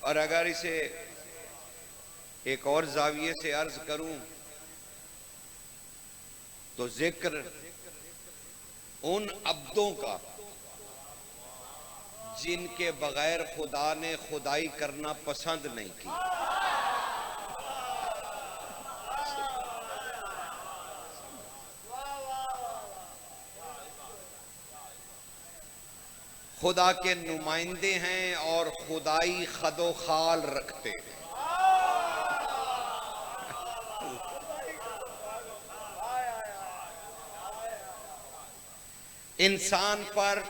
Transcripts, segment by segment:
और अगर इसे एक और जाविये से अर्ज करूं तो जिक्र उन अब्दों का जिनके बगैर खुदा ने खुदाई करना पसंद नहीं की। खुदा के नुमाइंदे हैं और खुदाई खदो खाल रखते हैं। इंसान पर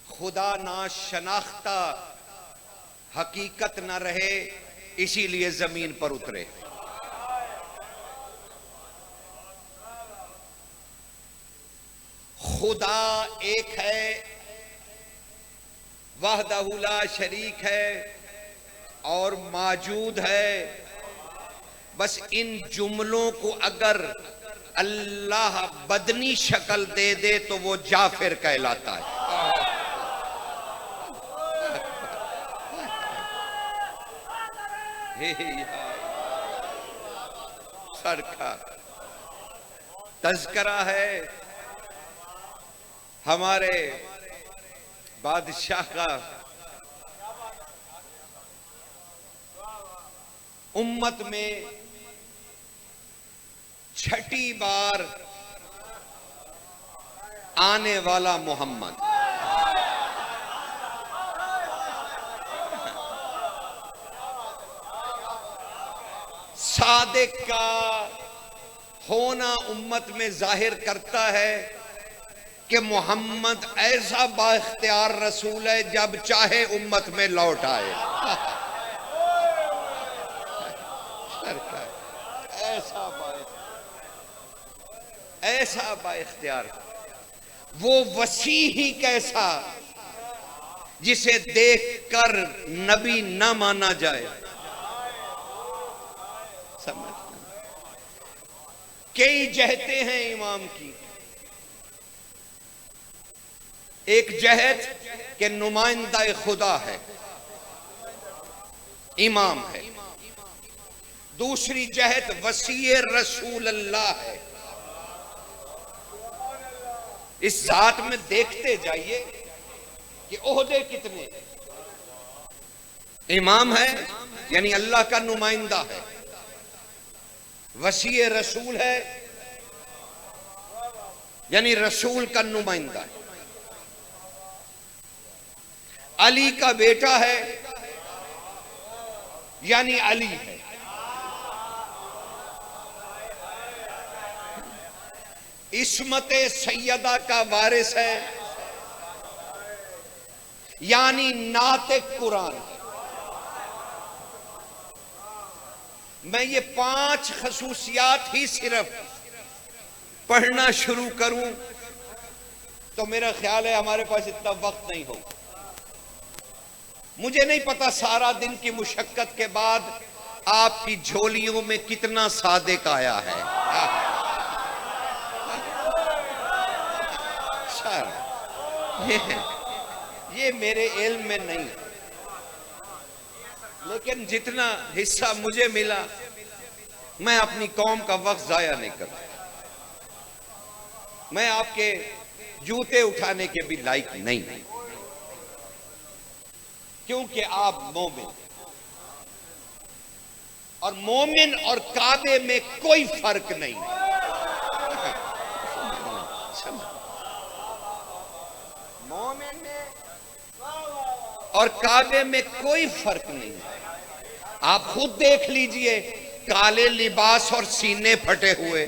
खुदा ना शनाख्ता हकीकत न रहे, इसीलिए जमीन पर उतरे। खुदा एक है, वहदहु ला शरीक है और मौजूद है। बस इन जुमलों को अगर अल्लाह बदनी शक्ल दे दे तो वो जाफिर कहलाता है। सरकार तज़किरा है हमारे बादशाह का, उम्मत में छठी बार आने वाला मोहम्मद। सादिक का होना उम्मत में जाहिर करता है कि मोहम्मद ऐसा बाइख्तियार रसूल है, जब चाहे उम्मत में लौट आए। ऐसा बाइख्तियार, वो वसी ही कैसा जिसे देखकर नबी न माना जाए। समझ, कई जहते हैं इमाम की। एक जहत के नुमाइंदा खुदा है, इमाम है। दूसरी जहत वसी रसूल अल्लाह है। इस जात में देखते जाइए कि ओहदे कितने। इमाम है यानी अल्लाह का नुमाइंदा है, वसी रसूल है यानी रसूल का नुमाइंदा है, अली का बेटा है यानी अली है, इस्मत सैयदा का वारिस है यानी नाते कुरान। मैं ये 5 खसूसियात ही सिर्फ पढ़ना शुरू करूं तो मेरा ख्याल है हमारे पास इतना वक्त नहीं होगा। मुझे नहीं पता सारा दिन की मुशक्कत के बाद आपकी झोलियों में कितना सादिक आया है। ये मेरे इल्म में नहीं, लेकिन जितना हिस्सा मुझे मिला मैं अपनी कौम का वक्त जाया नहीं करता। मैं आपके जूते उठाने के भी लायक नहीं, क्योंकि आप मोमिन, और मोमिन और काबे में कोई फर्क नहीं। मोमिन में और काबे में कोई फर्क नहीं। आप खुद देख लीजिए, काले लिबास और सीने फटे हुए।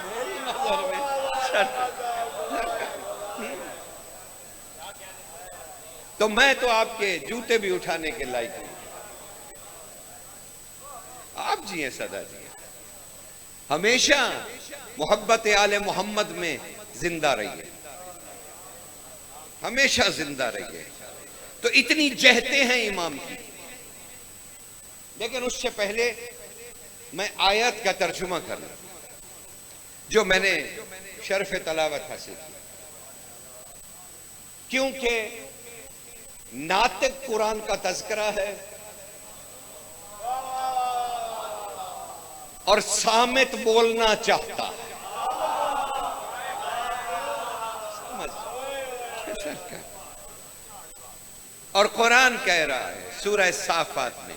मेरी नजर में तो मैं तो आपके जूते भी उठाने के लायक नहीं। आप जिए सदा जिए, हमेशा मोहब्बत आले मोहम्मद में जिंदा रहिए, हमेशा जिंदा रहिए। तो इतनी जहते हैं इमाम की। लेकिन उससे पहले मैं आयत का तर्जुमा करना, जो मैंने शर्फ तलावत हासिल की, क्योंकि नातिक कुरान का तज़किरा है और सामित बोलना चाहता है। और कुरान कह रहा है सूरह साफात में,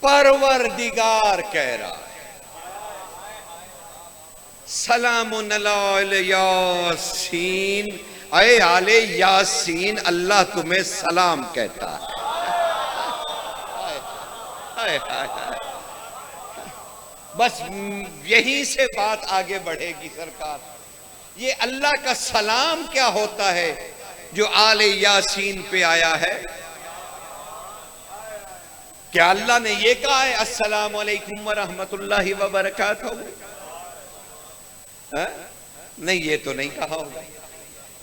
परवरदिगार कह रहा है सलामुन अला यासीन, अय आले यासीन अल्लाह तुम्हें सलाम कहता है। बस यहीं से बात आगे बढ़ेगी सरकार। ये अल्लाह का सलाम क्या होता है जो आले यासीन पे आया है? क्या अल्लाह ने ये कहा है अस्सलाम वालेकुम व रहमतुल्लाहि व बरकातहू? नहीं, ये तो नहीं कहा होगा।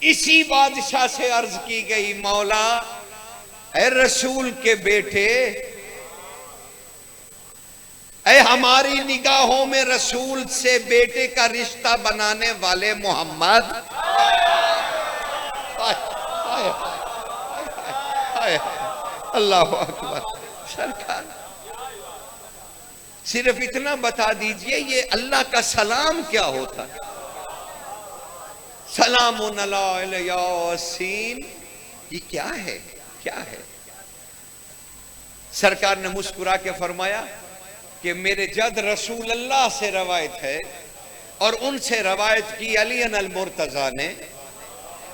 इसी बादशाह से अर्ज की गई, मौला ऐ रसूल के बेटे, ऐ हमारी निगाहों में रसूल से बेटे का रिश्ता बनाने वाले मोहम्मद, अल्लाह अकबर। सरकार सिर्फ इतना बता दीजिए ये अल्लाह का सलाम क्या होता है? सलामुन अला यासीन, ये क्या है? क्या है? सरकार ने मुस्कुरा के फरमाया कि मेरे जद रसूल अल्लाह से रवायत है और उनसे रवायत की अली अल मुर्तजा ने,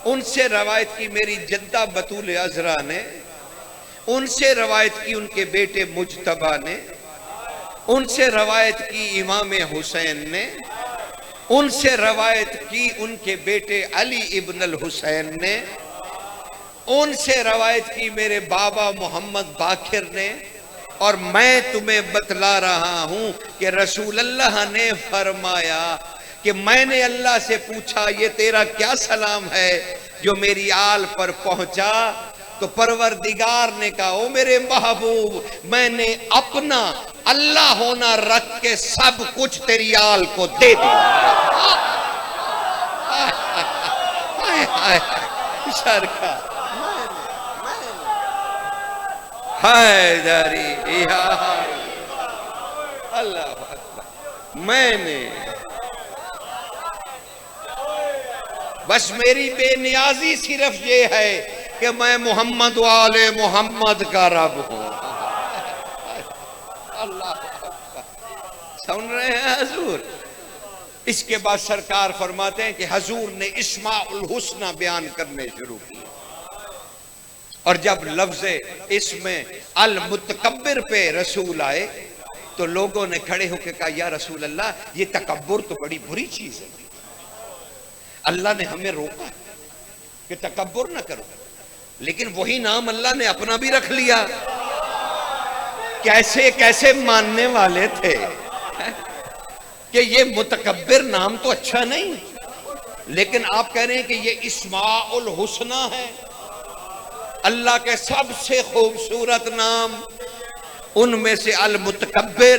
उनसे रवायत की मेरी जद्दा बतूल अजरा ने, उनसे रवायत की उनके बेटे मुजतबा ने, उनसे रवायत की इमाम हुसैन ने, उनसे रवायत की उनके बेटे अली इब्न अल हुसैन ने, उनसे रवायत की मेरे बाबा मोहम्मद बाखिर ने। और मैं तुम्हें बतला रहा हूं कि रसूल अल्लाह ने फरमाया कि मैंने अल्लाह से पूछा ये तेरा क्या सलाम है जो मेरी आल पर पहुंचा? तो परवरदिगार ने कहा ओ मेरे महबूब, मैंने अपना अल्लाह होना रख के सब कुछ तेरी आल को दे दिया। सरकार हैदरी, अल्लाह अकबर, मैंने बस मेरी बेनियाजी सिर्फ ये है कि मैं मोहम्मद वाले मोहम्मद का रब हूं। अल्लाह सुन रहे हैं हजूर? इसके बाद सरकार फरमाते हैं कि हजूर ने इस्माउल हुस्ना बयान करने शुरू किए और जब लफ्ज़ इसमें अल मुतकब्बिर पे रसूल आए तो लोगों ने खड़े होकर कहा या रसूल अल्लाह, ये तकब्बुर तो बड़ी बुरी चीज है, अल्लाह ने हमें रोका कि तकब्बुर ना करो, लेकिन वही नाम अल्लाह ने अपना भी रख लिया। कैसे कैसे मानने वाले थे कि ये मुतकब्बिर नाम तो अच्छा नहीं, लेकिन आप कह रहे हैं कि ये इस्माउल हुस्ना है, अल्लाह के सबसे खूबसूरत नाम, उनमें से अल मुतकब्बिर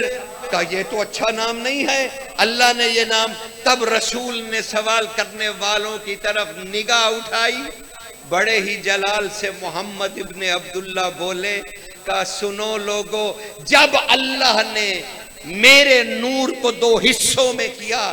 का ये तो अच्छा नाम नहीं है। अल्लाह ने ये नाम, तब रसूल ने सवाल करने वालों की तरफ निगाह उठाई, बड़े ही जलाल से मोहम्मद इब्ने अब्दुल्ला बोले, का सुनो लोगो, जब अल्लाह ने मेरे नूर को दो हिस्सों में किया,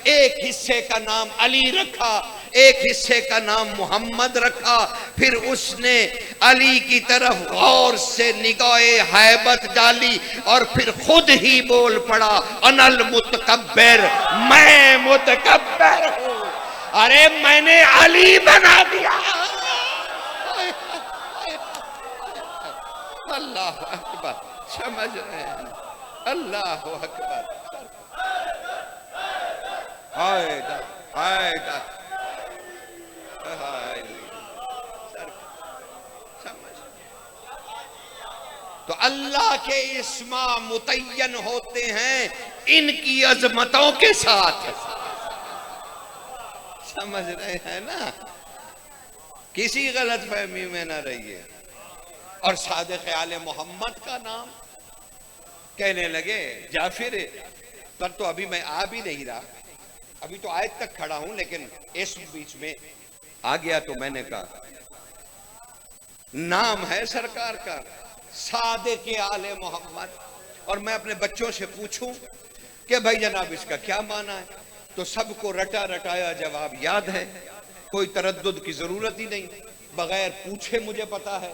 एक हिस्से का नाम अली रखा, एक हिस्से का नाम मोहम्मद रखा, फिर उसने अली की तरफ गौर से निगाहे हैबत डाली और फिर खुद ही बोल पड़ा अनल मुतकब्बिर, मैं मुतकब्बिर हूं, अरे मैंने अली बना दिया। अल्लाह अकबर, समझ रहे हैं? अल्लाह अकबर। हायदा हायदा समझ। तो अल्लाह के इस्मा मुतय्यन होते हैं इनकी अजमतों के साथ, समझ रहे हैं ना? किसी गलत फहमी में ना रहिए। और सादिक आले मोहम्मद का नाम कहने लगे, जाफिर पर तो अभी मैं आ भी नहीं रहा, अभी तो आयत तक खड़ा हूं, लेकिन इस बीच में आ गया तो मैंने कहा नाम है सरकार का सादिक आले मोहम्मद, और मैं अपने बच्चों से पूछूं कि भाई जनाब इसका क्या माना है, तो सबको रटा रटाया जवाब याद है, कोई तरद्दुद की जरूरत ही नहीं, बगैर पूछे मुझे पता है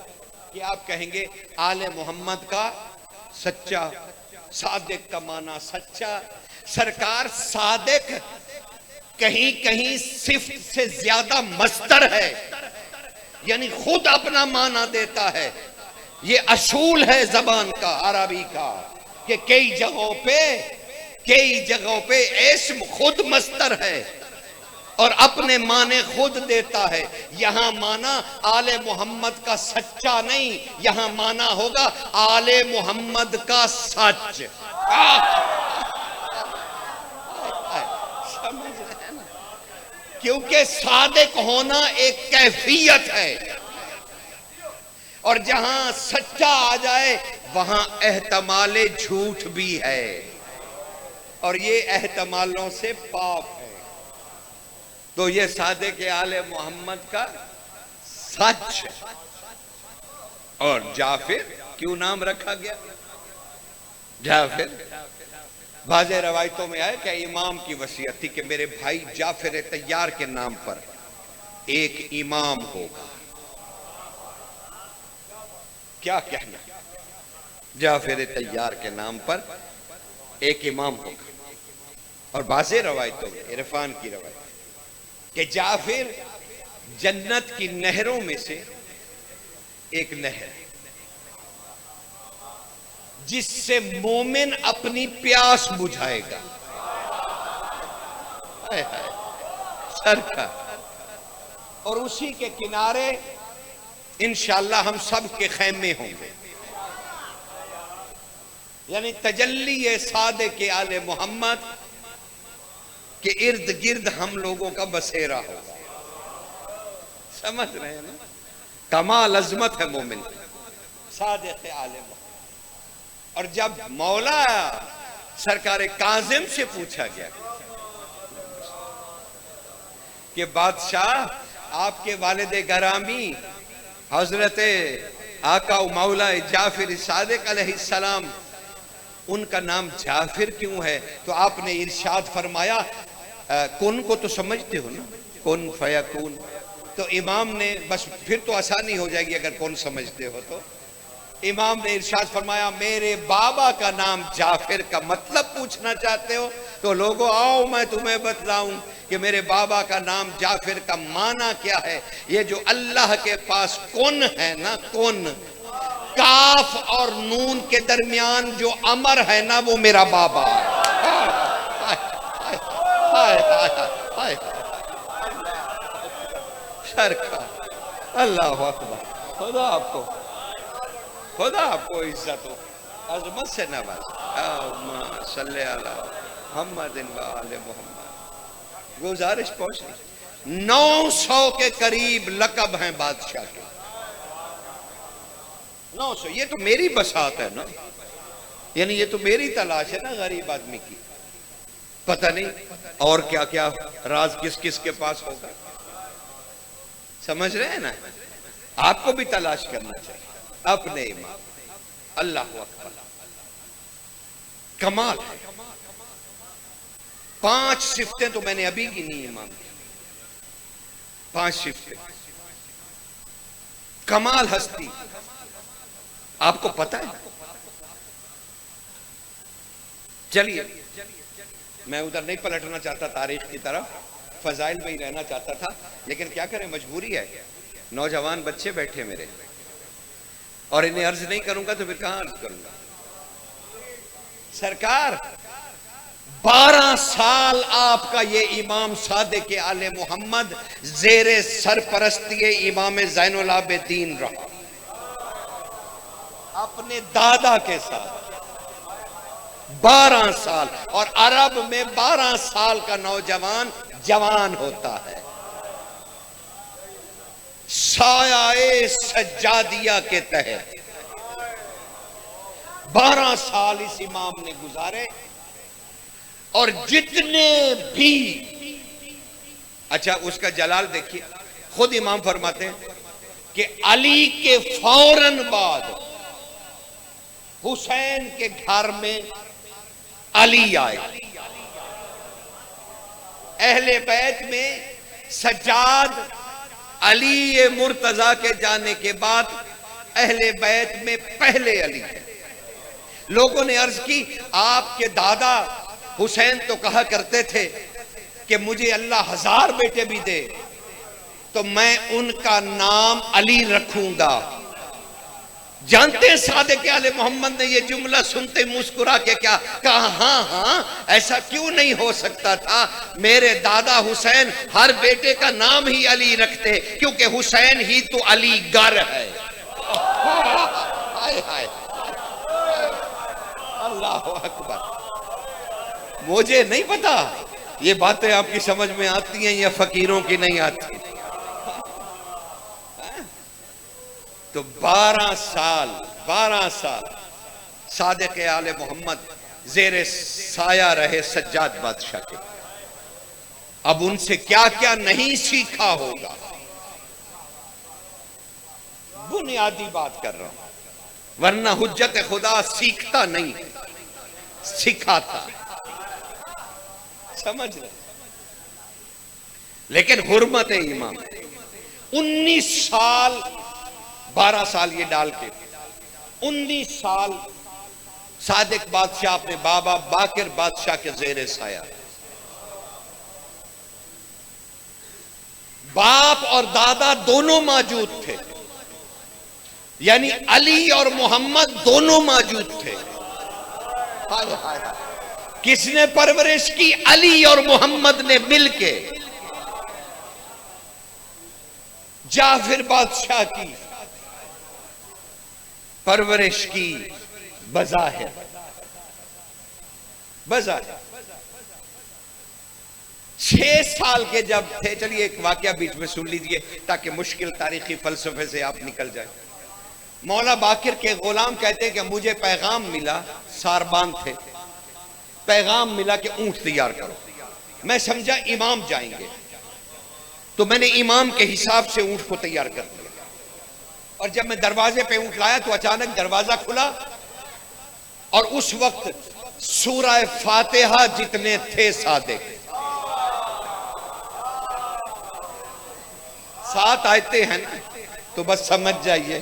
कि आप कहेंगे आले मोहम्मद का सच्चा, सादिक का माना सच्चा। सरकार सादिक कहीं कहीं सिफ्त से ज्यादा मस्तर है, यानी खुद अपना माना देता है। ये असूल है जबान का, अरबी का, कि कई जगहों पे इस्म खुद मस्तर है और अपने माने खुद देता है। यहां माना आले मोहम्मद का सच्चा नहीं, यहां माना होगा आले मोहम्मद का सच। समझ रहे हैं ना? क्योंकि सादिक होना एक कैफियत है, और जहां सच्चा आ जाए वहां एहतमाले झूठ भी है, और ये एहतमालों से पाप है। तो ये सादिक आले मोहम्मद का सच है। और जाफिर क्यों नाम रखा गया? जाफिर बाज़े रवायतों में आया कि इमाम की वसीयत थी कि मेरे भाई जाफिर तैयार के नाम पर एक इमाम होगा। क्या कहना, जाफिर तैयार के नाम पर एक इमाम होगा। और बाज़े रवायतों में, इरफान की रवायत, कि जाफिर जन्नत की नहरों में से एक नहर है जिससे मोमिन अपनी प्यास बुझाएगा। हाय हाय सरकार, और उसी के किनारे इंशाअल्लाह हम सब के खैमे होंगे, यानी तजल्ली सादिक आले मोहम्मद के इर्द गिर्द हम लोगों का बसेरा होगा। समझ रहे हैं ना? कमाल अजमत है मोमिन सादिक आले मोहम्मद। और जब मौला सरकार काजिम से पूछा गया कि बादशाह आपके वालिद गरामी हजरत आका मौला जाफिर सादिक अलैहिस्सलाम, उनका नाम जाफिर क्यों है? तो आपने इरशाद फरमाया, कुन को तो समझते हो ना, कुन फयकून। तो इमाम ने, बस फिर तो आसानी हो जाएगी अगर कौन समझते हो तो, इमाम ने इरशाद फरमाया मेरे बाबा का नाम जाफिर का मतलब पूछना चाहते हो तो लोगों आओ मैं तुम्हें बतलाऊं कि मेरे बाबा का नाम जाफिर का माना क्या है। ये जो अल्लाह के पास कुन है ना, कुन, काफ और नून के दरमियान जो अमर है ना, वो मेरा बाबा सरकार। अल्लाह अकबर। खुदा आपको इज्जत हो, अजमत से नवाज। गुजारिश पहुंच 900 के करीब लकब हैं बादशाह के। 900, ये तो मेरी बसात है ना, यानी ये तो मेरी तलाश है ना गरीब आदमी की। पता नहीं और क्या क्या राज किस किस के पास होगा। समझ रहे हैं ना? आपको भी तलाश करना चाहिए अपने इमाम। अल्लाह अकबर, कमाल है। 5 सिफ्तें तो मैंने अभी गिनी इमाम की, 5 सिफ्तें। कमाल हस्ती, आपको पता है? चलिए, मैं उधर नहीं पलटना चाहता तारीख की तरफ, फजाइल में ही रहना चाहता था, लेकिन क्या करें, मजबूरी है। नौजवान बच्चे बैठे मेरे, और इन्हें अर्ज नहीं करूंगा तो फिर कहां अर्ज करूंगा। सरकार 12 साल आपका ये इमाम सादिक आले मोहम्मद जेरे सरपरस्ती इमाम ज़ैनुल आबिदीन रहा, अपने दादा के साथ 12 साल। और अरब में 12 साल का नौजवान जवान होता है। साया सज्जादिया के तहत 12 साल इस इमाम ने गुजारे, और जितने भी अच्छा, उसका जलाल देखिए, खुद इमाम फरमाते हैं कि अली के फौरन बाद हुसैन के घर में अली आए। अहले बैत में सज्जाद अली मुर्तजा के जाने के बाद अहले बैत में पहले अली। लोगों ने अर्ज की, आपके दादा हुसैन तो कहा करते थे कि मुझे अल्लाह 1000 बेटे भी दे तो मैं उनका नाम अली रखूंगा। जानते हैं सादिक आले मोहम्मद ने यह जुमला सुनते मुस्कुरा के क्या कहा? हाँ हाँ, ऐसा क्यों नहीं हो सकता था, मेरे दादा हुसैन हर बेटे का नाम ही अली रखते, क्योंकि हुसैन ही तो अली गर है। हाय हाय, अल्लाह अकबर। मुझे नहीं पता ये बातें आपकी समझ में आती हैं या फकीरों की नहीं आती। तो 12 साल सादिक आले मोहम्मद जेरे साया रहे सज्जाद बादशाह के। अब उनसे क्या क्या नहीं सीखा होगा, बुनियादी बात कर रहा हूं, वरना हुज्जत खुदा सीखता नहीं, सिखाता। समझ रहे? लेकिन हुर्मत इमाम 19 साल 12 साल ये डाल के 19 साल सादिक बादशाह अपने बाबा बाकिर बादशाह के जेरे साया। बाप और दादा दोनों मौजूद थे, यानी अली और मोहम्मद दोनों मौजूद थे। हाय हाय, किसने परवरिश की? अली और मोहम्मद ने मिलके। जाफिर बादशाह की परवरिश की बज़ाहिर 6 साल के जब थे। चलिए एक वाकया बीच में सुन लीजिए ताकि मुश्किल तारीखी फलसफे से आप निकल जाए। मौला बाकिर के गुलाम कहते हैं कि मुझे पैगाम मिला, सारबान थे, पैगाम मिला कि ऊंट तैयार करो। मैं समझा इमाम जाएंगे, तो मैंने इमाम के हिसाब से ऊंट को तैयार कर दिया। और जब मैं दरवाजे पे ऊंट लाया तो अचानक दरवाजा खुला और उस वक्त सूरह फातिहा जितने थे सादिक 7 आयतें हैं ना, तो बस समझ जाइए,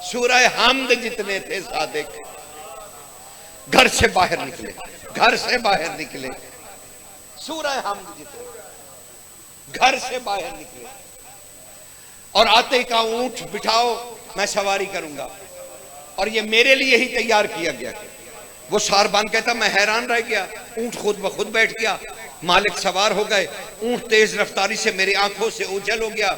सूरह हमद जितने थे सादिक घर से बाहर निकले, सूरह हमद जितने घर से बाहर निकले। और आते का ऊंट बिठाओ, मैं सवारी करूंगा, और ये मेरे लिए ही तैयार किया गया। वो सारबान कहता, मैं हैरान रह गया, ऊंट खुद ब खुद बैठ गया, मालिक सवार हो गए, ऊंट तेज रफ्तारी से मेरी आंखों से ओझल हो गया।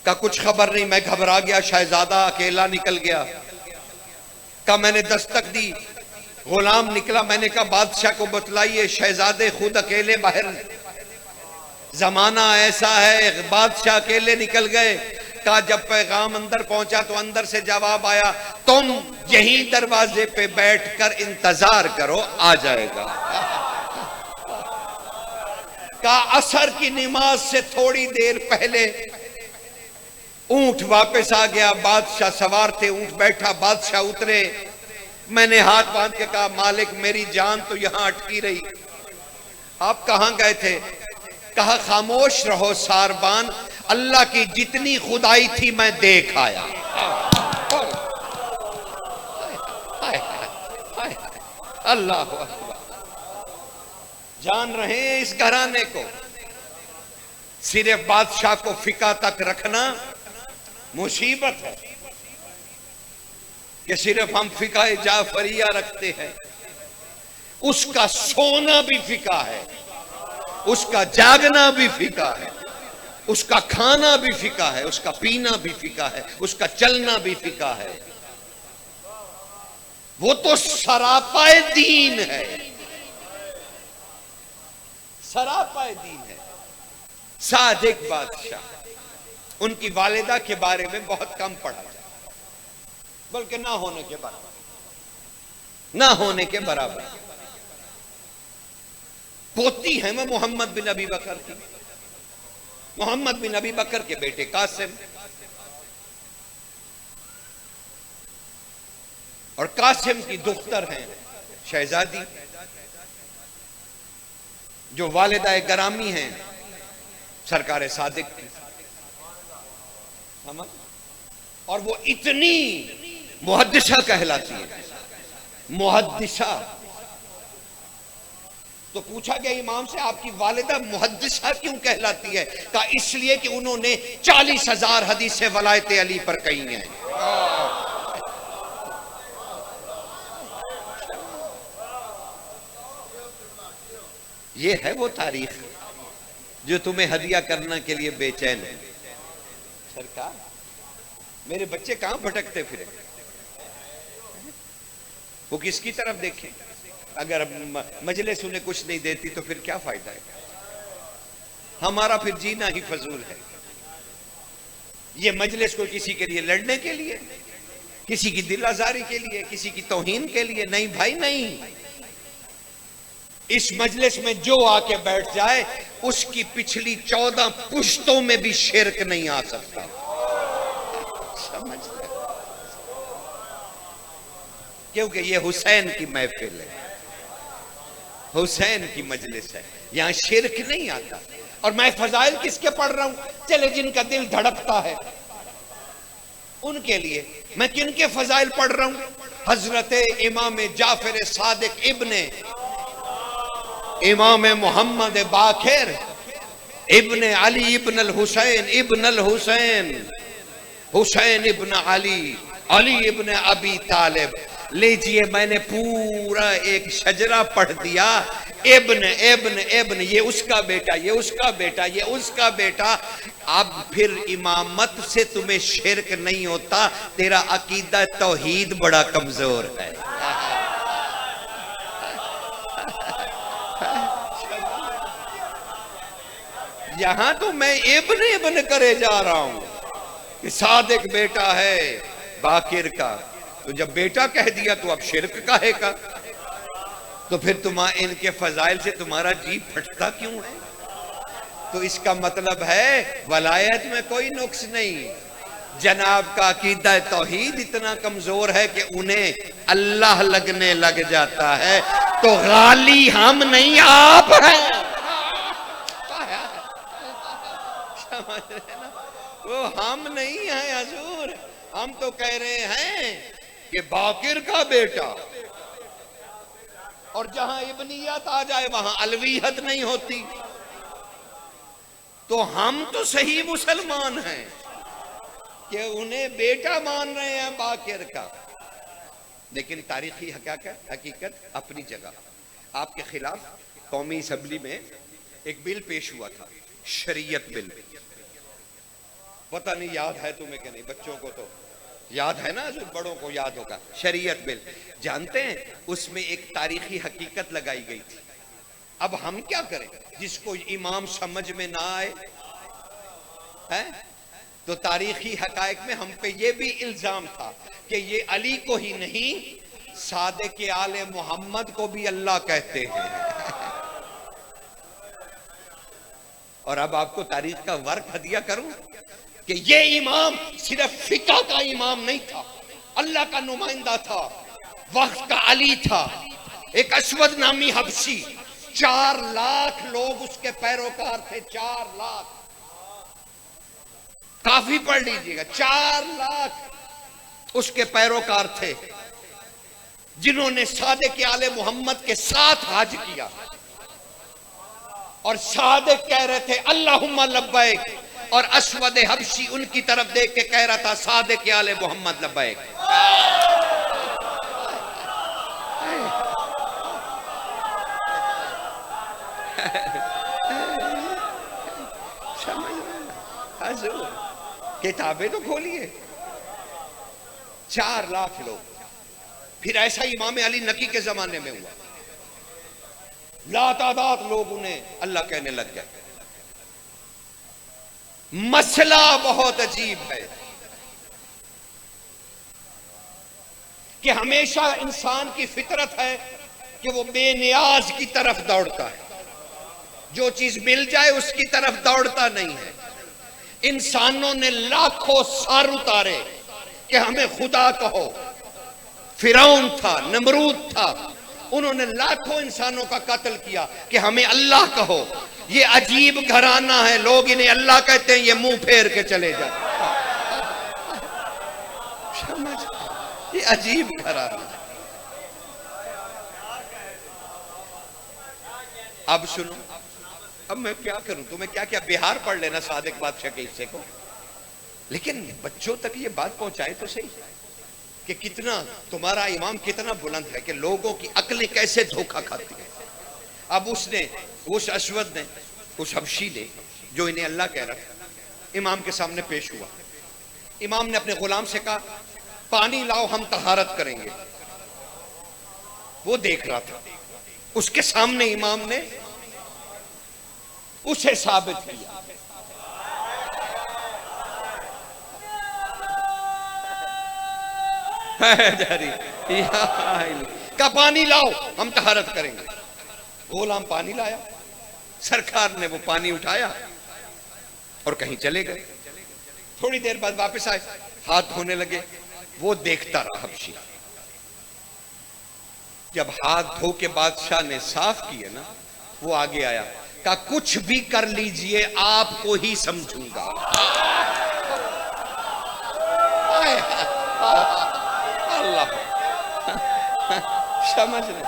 का कुछ खबर नहीं, मैं घबरा गया, शहजादा अकेला निकल गया। का मैंने दस्तक दी, गुलाम निकला, मैंने कहा बादशाह को बतलाइए, शहजादे खुद अकेले बाहर, जमाना ऐसा है, बादशाह अकेले निकल गए। कहा जब पैगाम अंदर पहुंचा तो अंदर से जवाब आया, तुम यहीं दरवाजे पे बैठकर इंतजार करो, आ जाएगा। कहा असर की नमाज से थोड़ी देर पहले ऊंट वापस आ गया, बादशाह सवार थे, ऊंट बैठा, बादशाह उतरे। मैंने हाथ बांध के कहा, मालिक मेरी जान तो यहां अटकी रही, आप कहां गए थे? कहा खामोश रहो सारबान, अल्लाह की जितनी खुदाई थी मैं देख आया। अल्लाह अकबर। जान रहे हैं इस घराने को, सिर्फ बादशाह को फिका तक रखना मुसीबत है कि सिर्फ हम फिका जाफरिया रखते हैं। उसका सोना भी फिका है, उसका जागना भी फिका है, उसका खाना भी फिका है, उसका पीना भी फिका है, उसका चलना भी फिका है। वो तो सरापाए दीन है, सरापाए दीन है। सादिक बादशाह, उनकी वालिदा के बारे में बहुत कम पढ़ा जाए, बल्कि ना होने के बराबर, ना होने के बराबर। पोती है मैं मोहम्मद बिन अबी बकर की, मोहम्मद बिन अबी बकर के बेटे कासिम, और कासिम की दुख्तर हैं शहजादी, जो वालिदा गरामी हैं सरकार सादिक की। और वो इतनी मुहद्दिसा कहलाती है, मुहद्दिसा। तो पूछा गया इमाम से, आपकी वालिदा मुहद्दिसा क्यों कहलाती है? कहा इसलिए कि उन्होंने 40,000 हदीसें वलायत अली पर कही हैं। ये है वो तारीख जो तुम्हें हदिया करने के लिए बेचैन है। सरकार, मेरे बच्चे कहां भटकते फिरे, वो किसकी तरफ देखें? अगर मजलिस उन्हें कुछ नहीं देती तो फिर क्या फायदा है? हमारा फिर जीना ही फजूल है। ये मजलिस को किसी के लिए लड़ने के लिए, किसी की दिल आजारी के लिए, किसी की तौहीन के लिए नहीं भाई, नहीं। इस मजलिस में जो आके बैठ जाए उसकी पिछली 14 पुश्तों में भी शिरक नहीं आ सकता। समझ ले, क्योंकि ये हुसैन की महफिल है, हुसैन की मजलिस है, यहां शिरक नहीं आता। और मैं फजाइल किसके पढ़ रहा हूं? चले जिनका दिल धड़कता है उनके लिए। मैं किनके फजाइल पढ़ रहा हूं? हजरत इमाम जाफर सादिक इब्ने इमाम मोहम्मद बाखिर इब्ने अली इब्न अल हुसैन इब्न अल हुसैन हुसैन इब्न अली अली इब्न अबी तालिब। लीजिए, मैंने पूरा एक शजरा पढ़ दिया, इब्न इब्न इब्न, ये उसका बेटा, ये उसका बेटा, ये उसका बेटा। अब फिर इमामत से तुम्हें शिरक नहीं होता, तेरा अकीदा तौहीद बड़ा कमजोर है। यहां तो मैं इब्न इब्न करे जा रहा हूं कि सादिक बेटा है बाकिर का, तो जब बेटा कह दिया तो अब शिरक काहे का? तो फिर इनके फजाइल से तुम्हारा जी फटता क्यों है? तो इसका मतलब है वलायत में कोई नुक्स नहीं, जनाब का अकीदा तौहीद इतना कमजोर है कि उन्हें अल्लाह लगने लग जाता है। तो गाली हम नहीं, आप हैं। वो हम नहीं है हजूर, हम तो कह रहे हैं कि बाकिर का बेटा। और जहां इब्नियत आ जाए वहां अलवियत नहीं होती। तो हम तो सही मुसलमान हैं कि उन्हें बेटा मान रहे हैं बाकिर का, लेकिन तारीखी हकीकत अपनी जगह। आपके खिलाफ कौमी असेंबली में एक बिल पेश हुआ था, शरीयत बिल। पता नहीं याद है तुम्हें कि नहीं, बच्चों को तो याद है ना, जो बड़ों को याद होगा। शरीयत बिल जानते हैं, उसमें एक तारीखी हकीकत लगाई गई थी। अब हम क्या करें, जिसको इमाम समझ में ना आए है? तो तारीखी हकायक में हम पे ये भी इल्जाम था कि ये अली को ही नहीं, सादिक आले मोहम्मद को भी अल्लाह कहते हैं। और अब आपको तारीख का वर्क हदिया करूं कि ये इमाम सिर्फ फिका का इमाम नहीं था, अल्लाह का नुमाइंदा था, वक्त का अली था। एक असवद नामी हबशी, 4 लाख लोग उसके पैरोकार थे, 4 लाख। काफी पढ़ लीजिएगा, 4 लाख उसके पैरोकार थे जिन्होंने सादिक आले मोहम्मद के साथ हज किया। और सादिक कह रहे थे अल्लाहुम्मा लब्बैक, और असवद हबशी उनकी तरफ देख के कह रहा था सादिक आले मोहम्मद लब्बैक। किताबें तो खोलिए, 4 लाख लोग। फिर ऐसा इमाम अली नकी के जमाने में हुआ, लातादाद लोग उन्हें अल्लाह कहने लग गए। मसला बहुत अजीब है कि हमेशा इंसान की फितरत है कि वो बेनियाज की तरफ दौड़ता है, जो चीज मिल जाए उसकी तरफ दौड़ता नहीं है। इंसानों ने लाखों सार उतारे कि हमें खुदा कहो। फिरौन था, नमरूद था, उन्होंने लाखों इंसानों का कत्ल किया कि हमें अल्लाह कहो। ये अजीब घराना है, लोग इन्हें अल्लाह कहते हैं, ये मुंह फेर के चले जाते। समझ, ये अजीब घराना है। अब सुनो, अब मैं क्या करूं, तुम्हें क्या क्या बिहार पढ़ लेना सादिक बादशाह के हिस्से को, लेकिन बच्चों तक ये बात पहुंचाए तो सही कि कितना तुम्हारा इमाम कितना बुलंद है, कि लोगों की अक्लें कैसे धोखा खाती है। अब उसने, उस अश्वद ने, उस हबशी ने जो इन्हें अल्लाह कह रहा था, इमाम के सामने पेश हुआ। इमाम ने अपने गुलाम से कहा पानी लाओ, हम तहारत करेंगे। वो देख रहा था, उसके सामने इमाम ने उसे साबित किया। का पानी लाओ, हम तहारत करेंगे। गुलाम पानी लाया, सरकार ने वो पानी उठाया और कहीं चले गए। थोड़ी देर बाद वापस आए, हाथ धोने लगे। वो देखता रहा हबशी। जब हाथ धो के बादशाह ने साफ किए ना, वो आगे आया, कहा कुछ भी कर लीजिए, आपको ही समझूंगा। अल्लाह समझ रहे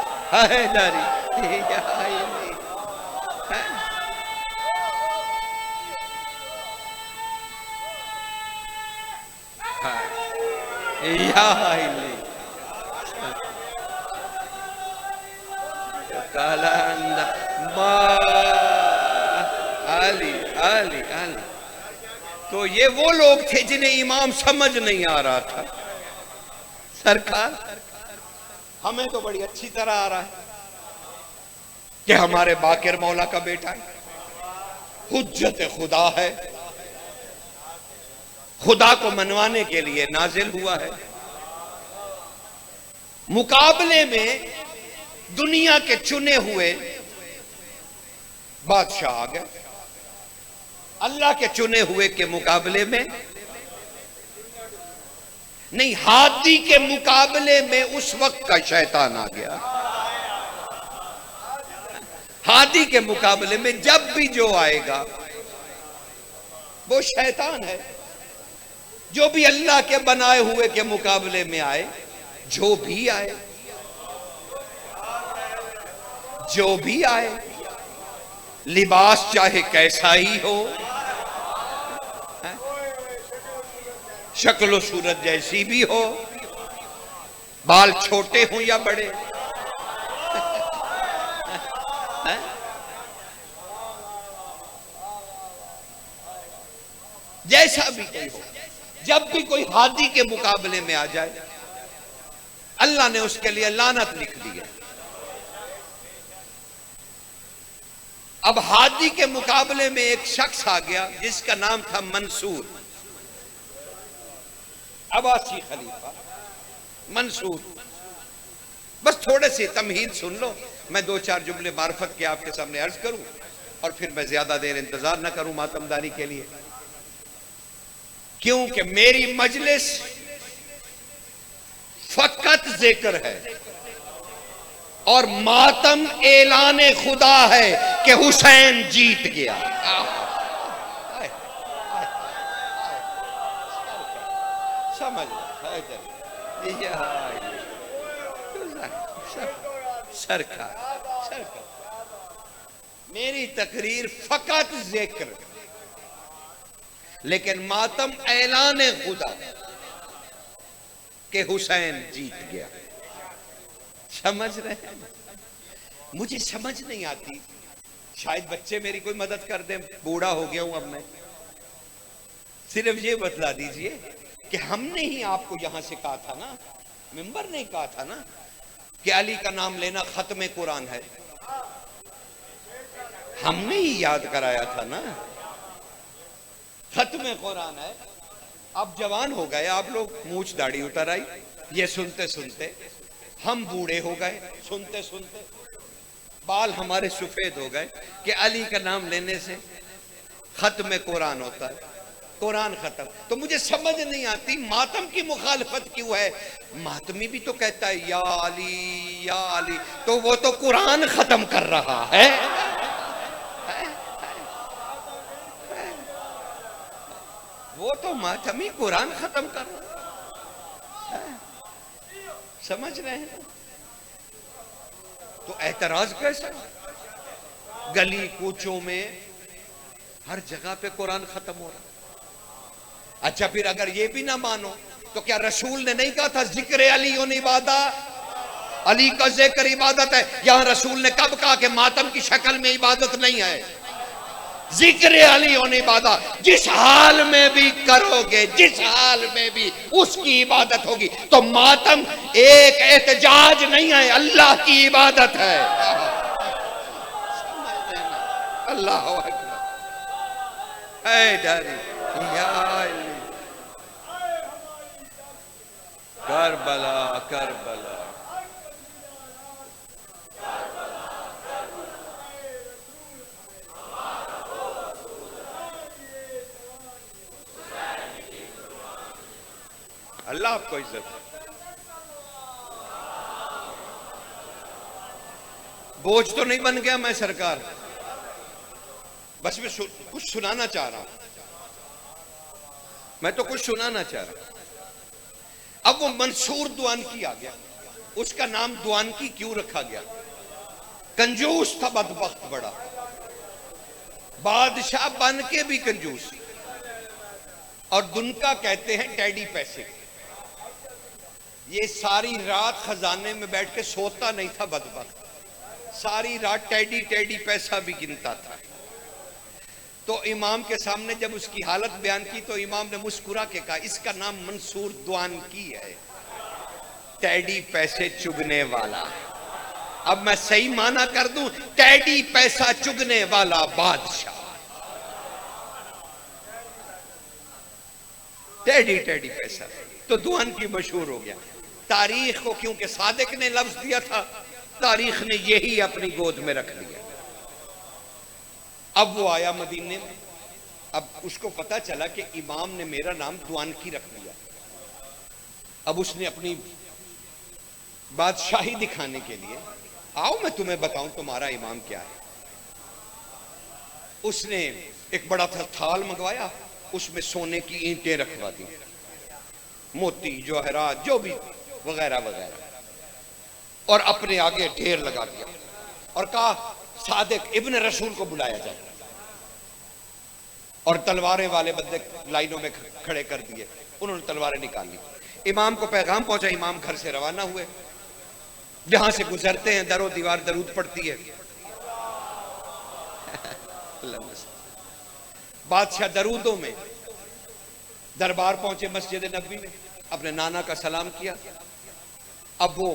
आली आली आली। तो ये वो लोग थे जिन्हें इमाम समझ नहीं आ रहा था। सरकार, हमें तो बड़ी अच्छी तरह आ रहा है कि हमारे बाकिर मौला का बेटा है, हुज्जत खुदा है, खुदा को मनवाने के लिए नाजिल हुआ है। मुकाबले में दुनिया के चुने हुए बादशाह आ गए, अल्लाह के चुने हुए के मुकाबले में नहीं, हादी के मुकाबले में उस वक्त का शैतान आ गया। हादी के मुकाबले में जब भी जो आएगा वो शैतान है। जो भी अल्लाह के बनाए हुए के मुकाबले में आए, जो भी आए, जो भी आए, लिबास चाहे कैसा ही हो, शक्ल सूरत जैसी भी हो, बाल छोटे हों या बड़े, जैसा भी कोई हो, जब भी कोई हादी के मुकाबले में आ जाए, अल्लाह ने उसके लिए लानत लिख दी है। अब हादी के मुकाबले में एक शख्स आ गया जिसका नाम था मंसूर, अब्बासी खलीफा मंसूर। बस थोड़े से तमहीद सुन लो, मैं दो चार जुमले मार्फत के आपके सामने अर्ज करूं और फिर मैं ज्यादा देर इंतजार ना करूं मातमदारी के लिए, क्योंकि मेरी मजलिस फकत जिक्र है और मातम ऐलान खुदा है कि हुसैन जीत गया। समझ सरकार, मेरी तकरीर फकत जिक्र, लेकिन मातम ऐलान खुदा कि हुसैन जीत गया। समझ रहे हैं? मुझे समझ नहीं आती, शायद बच्चे मेरी कोई मदद कर दें, बूढ़ा हो गया हूं अब मैं। सिर्फ ये बतला दीजिए कि हमने ही आपको यहां से कहा था ना, मिंबर ने कहा था ना कि अली का नाम लेना खत्म कुरान है। हमने ही याद कराया था ना, खत्म कुरान है। अब जवान हो गए आप लोग, मूछ दाढ़ी उतर आई, ये सुनते सुनते हम बूढ़े हो गए, सुनते सुनते बाल हमारे सफेद हो गए कि अली का नाम लेने से खत्म कुरान होता है, कुरान खत्म। तो मुझे समझ नहीं आती मातम की मुखालफत क्यों है। मातमी भी तो कहता है या अली, तो वो तो कुरान खत्म कर रहा है। वो तो मातमी कुरान खत्म कर रहा है। समझ रहे हैं? तो एतराज कैसा? गली कूचों में हर जगह पे कुरान खत्म हो रहा। अच्छा, फिर अगर ये भी ना मानो तो क्या रसूल ने नहीं कहा था जिक्र अली इबादा, अली का जिक्र इबादत है? यहां रसूल ने कब कहा कि मातम की शक्ल में इबादत नहीं है? जिक्र अली इबादा, जिस हाल में भी करोगे, जिस हाल में भी उसकी इबादत होगी। तो मातम एक एहतजाज नहीं है, अल्लाह की इबादत है। अल्लाह करबला करबला। अल्लाह आपको इज्जत है। बोझ तो नहीं बन गया मैं सरकार, बस मैं कुछ सुनाना चाह रहा हूं। मैं तो कुछ सुनाना चाह रहा हूं। अब वो मंसूर दुआनकी आ गया। उसका नाम दुआनकी क्यों रखा गया? कंजूस था, बदबख्त बड़ा, बादशाह बन के भी कंजूस। और दुनका कहते हैं टैडी पैसे। ये सारी रात खजाने में बैठ के सोता नहीं था बदबख्त, सारी रात टैडी टैडी पैसा भी गिनता था। तो इमाम के सामने जब उसकी हालत बयान की तो इमाम ने मुस्कुरा के कहा इसका नाम मंसूर दुआनकी है, टैडी पैसे चुगने वाला। अब मैं सही माना कर दूं, टैडी पैसा चुगने वाला बादशाह। टैडी टैडी पैसा तो दुआनकी मशहूर हो गया। तारीख को क्योंकि सादिक ने लफ्ज दिया था, तारीख ने यही अपनी गोद में रख लिया। अब वो आया मदीने में। अब उसको पता चला कि इमाम ने मेरा नाम दुआनकी रख दिया। अब उसने अपनी बादशाही दिखाने के लिए, आओ मैं तुम्हें बताऊं तुम्हारा इमाम क्या है। उसने एक बड़ा था थाल मंगवाया, उसमें सोने की ईंटें रखवा दी, मोती जवाहरात जो भी वगैरह वगैरह, और अपने आगे ढेर लगा दिया और कहा सादिक इब्न रसूल को बुलाया जाए। और तलवारें वाले बंदे लाइनों में खड़े कर दिए, उन्होंने तलवारें निकाल ली। इमाम को पैगाम पहुंचा, इमाम घर से रवाना हुए। जहां से गुजरते हैं दरो दीवार दरूद पड़ती है। बादशाह दरूदों में दरबार पहुंचे, मस्जिद नबी में अपने नाना का सलाम किया। अब वो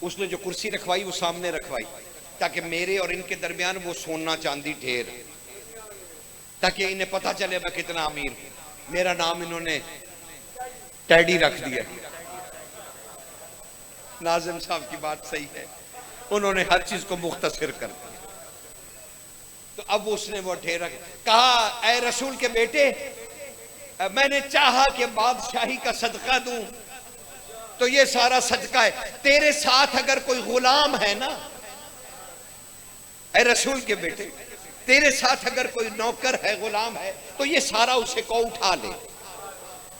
उसने जो कुर्सी रखवाई वो सामने रखवाई ताकि मेरे और इनके दरमियान वो सोना चांदी ढेर, ताकि इन्हें पता चले मैं कितना अमीर हूं। मेरा नाम इन्होंने टैडी रख दिया। नाज़िम साहब की बात सही है, उन्होंने हर चीज को मुख्तसर कर दिया। तो अब उसने वो ढेर कहा, ऐ रसूल के बेटे, मैंने चाहा कि बादशाही का सदका दूं तो ये सारा सदका है। तेरे साथ अगर कोई गुलाम है ना, ऐ रसूल के बेटे, तेरे साथ अगर कोई नौकर है, गुलाम है, तो ये सारा उसे को उठा ले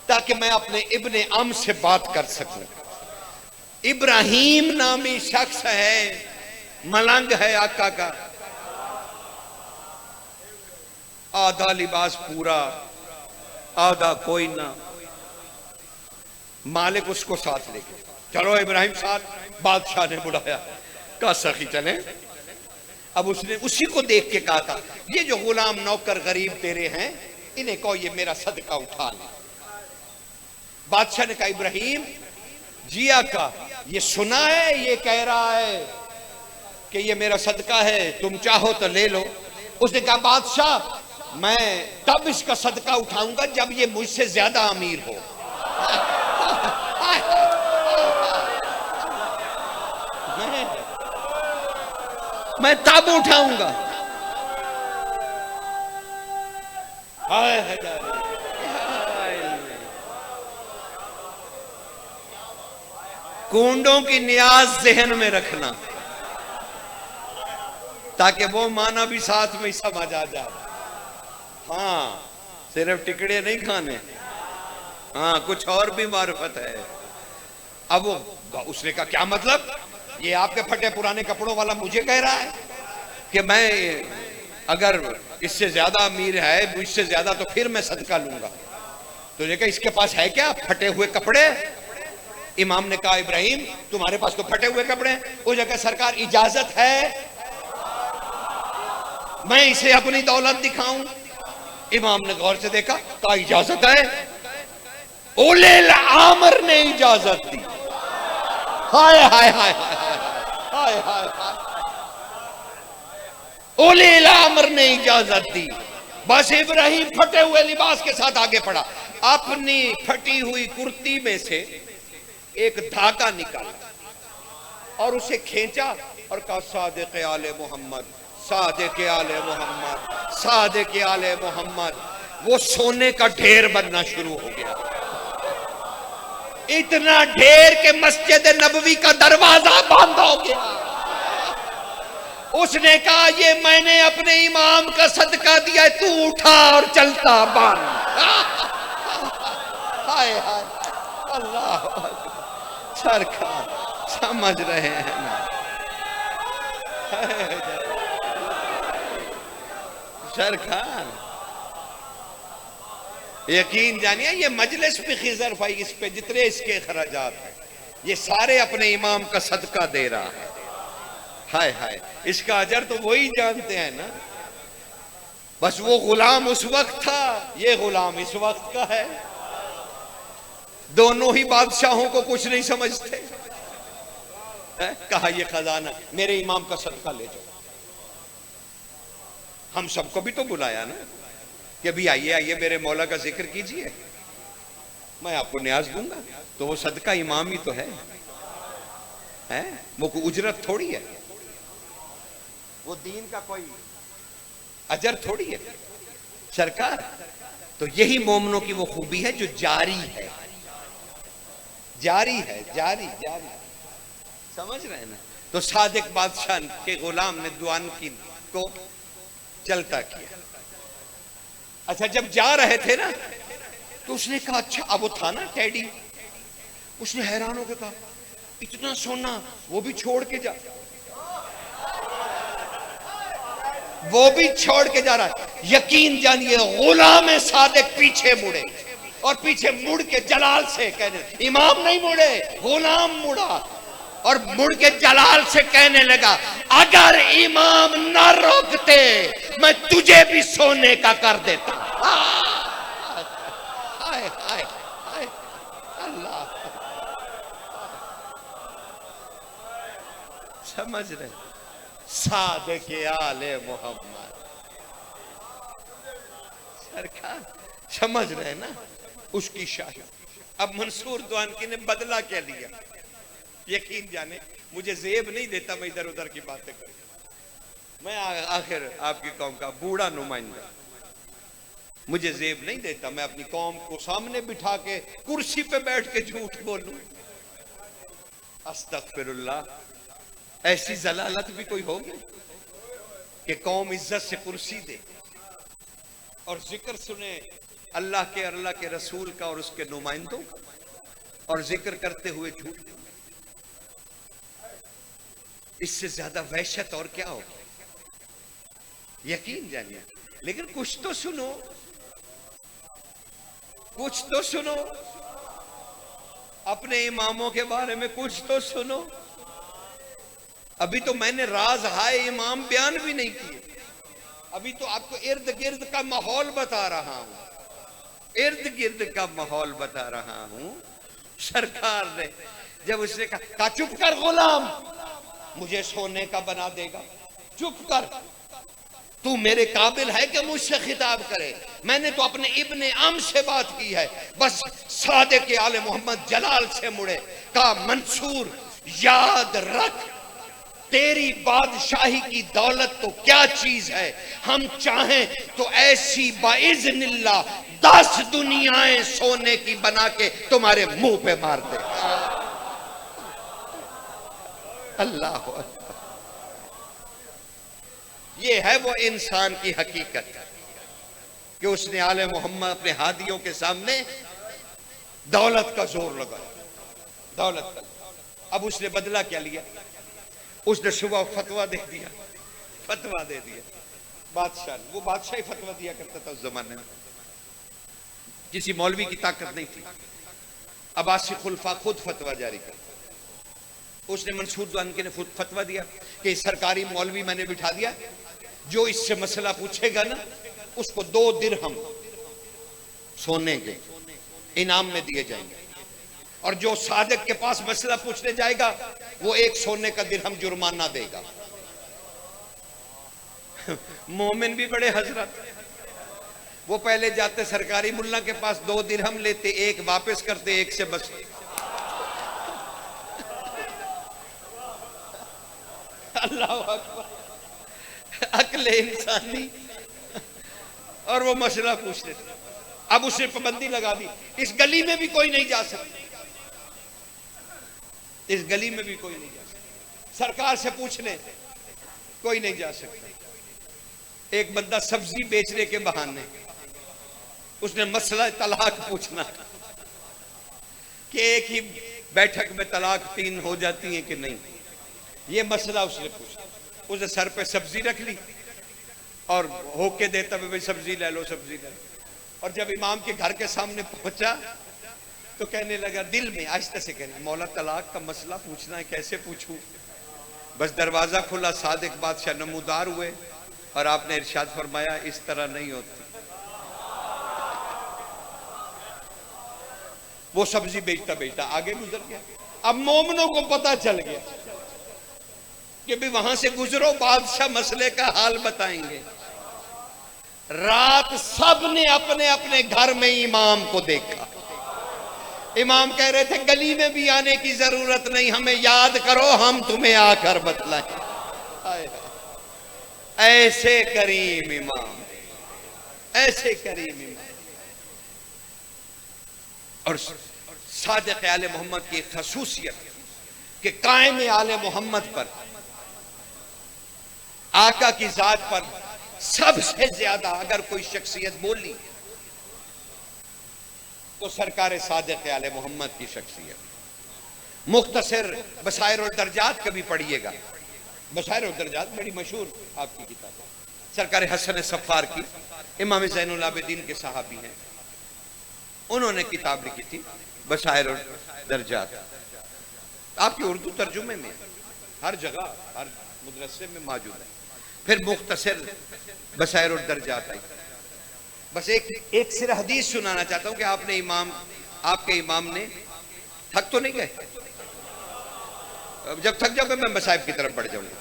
ताकि मैं अपने इब्ने अम से बात कर सकूं। इब्राहिम नामी शख्स है, मलंग है आका का, आधा लिबास पूरा, आधा कोई ना। मालिक उसको साथ लेके, चलो इब्राहिम साथ। बादशाह ने बुलाया, कहा सखी चले। अब उसने उसी को देख के कहा था, ये जो गुलाम नौकर गरीब तेरे हैं, इन्हें कहो ये मेरा सदका उठा ले। बादशाह ने कहा, इब्राहिम जिया का ये सुना है, ये कह रहा है कि ये मेरा सदका है, तुम चाहो तो ले लो। उसने कहा, बादशाह मैं तब इसका सदका उठाऊंगा जब ये मुझसे ज्यादा अमीर हो। मैं तब उठाऊंगा। हाय हजारे, कूंडों की न्याज जहन में रखना ताकि वो माना भी साथ में समझ आ जाए। हाँ, सिर्फ टिकड़े नहीं खाने, हाँ कुछ और भी मार्फत है। अब वो उसने कहा क्या मतलब, ये आपके फटे पुराने कपड़ों वाला मुझे कह रहा है कि मैं अगर इससे ज्यादा अमीर है, इससे ज्यादा, तो फिर मैं सदका लूंगा। तो देखा इसके पास है क्या फटे हुए कपड़े? इमाम ने कहा इब्राहिम तुम्हारे पास तो फटे हुए कपड़े हैं। वो जगह सरकार इजाजत है मैं इसे अपनी दौलत दिखाऊं? इमाम ने गौर से देखा, कहा इजाजत है। उलेल आमर ने इजाजत दी। हाय हाय हाय हाय हाय हाय, उलेल आमर ने इजाजत दी। बस इब्राहिम फटे हुए लिबास के साथ आगे बढ़ा। अपनी फटी हुई कुर्ती में से एक धागा निकाला और उसे खींचा और कहा सादिक आले मोहम्मद, सादिक आले मोहम्मद, सादिक आले मोहम्मद। वो सोने का ढेर बनना शुरू हो गया, इतना ढेर के मस्जिद नबवी का दरवाजा बंद हो गया। उसने कहा ये मैंने अपने इमाम का सदका दिया है, तू उठा और चलता बन। हाय हाय अल्लाह, सरकार समझ रहे हैं ना? सरकार यकीन जानिए, ये मजलिस भी खिजर भाई, इस पे जितने इसके खराजात हैं ये सारे अपने इमाम का सदका दे रहा है। हाय हाय, इसका अजर तो वही जानते हैं ना। बस वो गुलाम उस वक्त था, ये गुलाम इस वक्त का है। दोनों ही बादशाहों को कुछ नहीं समझते। कहा ये खजाना मेरे इमाम का सदका ले जाओ। हम सबको भी तो बुलाया ना कि अभी आइए आइए मेरे मौला का जिक्र कीजिए, मैं आपको न्याज दूंगा। तो वो सदका इमाम ही तो है, वो कोई उजरत थोड़ी है, वो दीन का कोई अजर थोड़ी है सरकार। तो यही मोमनों की वो खूबी है जो जारी है, जारी है, जारी जारी, समझ रहे हैं ना? तो सादिक बादशाह के गुलाम ने दुआन की को चलता किया। अच्छा जब जा रहे थे ना तो उसने कहा अच्छा, अब वो था ना टेडी, उसने हैरान होकर कहा इतना सोना वो भी छोड़ के जा, वो भी छोड़ के जा रहा है। यकीन जानिए गुलाम सादिक पीछे मुड़े और पीछे मुड़ के जलाल से कहने, इमाम नहीं मुड़े, गुलाम मुड़ा और मुड़ के जलाल से कहने लगा अगर इमाम न रोकते मैं तुझे भी सोने का कर देता। हाय हाय हाय अल्लाह, समझ रहे? सादिक आले मोहम्मद सरकार, समझ रहे ना उसकी शाही। अब मंसूर दुआनकी ने बदला क्या लिया? यकीन जाने मुझे जेब नहीं देता मैं इधर उधर की बातें करूं। मैं आखिर आपकी कौम का बूढ़ा नुमाइंदा, मुझे जेब नहीं देता मैं अपनी कौम को सामने बिठा के कुर्सी पे बैठ के झूठ बोलूं। अस्तगफिरुल्लाह, ऐसी जलालत भी कोई होगी कि कौम इज्जत से कुर्सी दे और जिक्र सुने अल्लाह के रसूल का और उसके नुमाइंदों का, और जिक्र करते हुए झूठ? इससे ज्यादा वहशत और क्या होगी? यकीन जानिए। लेकिन कुछ तो सुनो, कुछ तो सुनो, अपने इमामों के बारे में कुछ तो सुनो। अभी तो मैंने राज हाय इमाम बयान भी नहीं किए, अभी तो आपको इर्द गिर्द का माहौल बता रहा हूं, इर्द गिर्द का माहौल बता रहा हूं। सरकार ने जब उसने कहा चुप कर गुलाम, मुझे सोने का बना देगा, चुप कर, तू मेरे काबिल है कि मुझसे खिताब करे? मैंने तो अपने इब्ने अम से बात की है। बस सादिक आले मोहम्मद जलाल से मुड़े, कहा मंसूर याद रख तेरी बादशाही की दौलत तो क्या चीज है, हम चाहें तो ऐसी बाइज़्निल्लाह 10 दुनियाएं सोने की बना के तुम्हारे मुंह पे मार दे। अल्लाह अकबर। ये है वो इंसान की हकीकत कि उसने आले मोहम्मद अपने हादियों के सामने दौलत का जोर लगाया, दौलत का। अब उसने बदला क्या लिया? उसने सुबह फतवा दे दिया, फतवा दे दिया बादशाह। वो बादशाह ही फतवा दिया करता था उस जमाने में, किसी मौलवी की ताकत नहीं थी। अब्बासी खुलफा खुद फतवा जारी कर। उसने मंसूर जानकी ने फतवा दिया कि सरकारी मौलवी मैंने बिठा दिया, जो इससे मसला पूछेगा ना उसको 2 दिरहम सोने के इनाम में दिए जाएंगे, और जो सादिक के पास मसला पूछने जाएगा वो 1 सोने का दिरहम जुर्माना देगा। मोमिन भी बड़े हजरत, वो पहले जाते सरकारी मुल्ला के पास 2 दिरहम लेते, 1 वापस करते, 1 से बस। अल्लाह अकबर, अक्ल इंसानी। और वो मसला पूछते थे। अब उसे पाबंदी लगा दी, इस गली में भी कोई नहीं जा सकता, इस गली में भी कोई नहीं जा सकता, सरकार से पूछने कोई नहीं जा सकता। एक बंदा सब्जी बेचने के बहाने उसने मसला तलाक पूछना कि एक ही बैठक में तलाक 3 हो जाती है कि नहीं, ये मसला उसने पूछा। उसने सर पे सब्जी रख ली और होके देता भाई सब्जी ले लो, सब्जी ले लो। और जब इमाम के घर के सामने पहुंचा तो कहने लगा, दिल में आहिस्ता से कहने, मौला तलाक का मसला पूछना है, कैसे पूछूं? बस दरवाजा खुला, सादिक बादशाह नमूदार हुए और आपने इरशाद फरमाया, इस तरह नहीं होती। वो सब्जी बेचता बेचता आगे गुजर गया। अब मोमिनों को पता चल गया कि भी वहां से गुजरो, बादशाह मसले का हाल बताएंगे। रात सब ने अपने अपने घर में इमाम को देखा। इमाम कह रहे थे, गली में भी आने की जरूरत नहीं, हमें याद करो, हम तुम्हें आकर बतलाएं। ऐसे करीम इमाम, ऐसे करीम इमाम। और सादिक आले मोहम्मद की खसूसियत कि कायम आले मोहम्मद पर, आका की जात पर सबसे ज्यादा अगर कोई शख्सियत बोली तो सरकार सादिक आले मोहम्मद की शख्सियत। मुख्तसर बसायर और दर्जात कभी पढ़िएगा, बसायर और दर्जात बड़ी मशहूर आपकी किताब है, सरकार हसन सफ़ार की, इमाम ज़ैनुल आबिदीन के सहाबी हैं, उन्होंने किताब लिखी थी बसायर और दर्जात। आपकी उर्दू तर्जुमे में हर जगह, हर मदरसे में मौजूद है। फिर मुख्तसर बसायर और दर्जात आई। बस एक सिर हदीस सुनाना चाहता हूं कि आपके इमाम ने, थक तो नहीं गए? जब थक जाओगे मैं मसाइब की तरफ बढ़ जाऊंगा,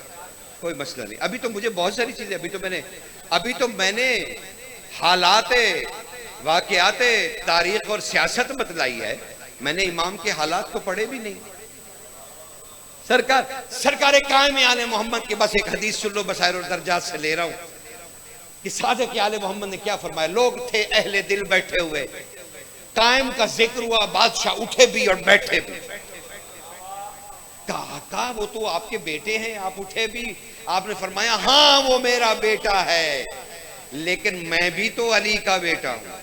कोई मसला नहीं। अभी तो मुझे बहुत सारी चीजें, अभी तो मैंने हालाते, वाकयाते, तारीख और सियासत बतलाई है, मैंने इमाम के हालात को पढ़े भी नहीं। सरकार कायम आले मोहम्मद के बस एक हदीस सुन लो, बसायर और दर्जात से ले रहा हूं कि सादिक आले मोहम्मद ने क्या फरमाया। लोग थे अहले दिल बैठे हुए, कायम का जिक्र हुआ, बादशाह उठे भी और बैठे भी। कहा वो तो आपके बेटे हैं, आप उठे भी। आपने फरमाया, हाँ वो मेरा बेटा है, लेकिन मैं भी तो अली का बेटा हूं।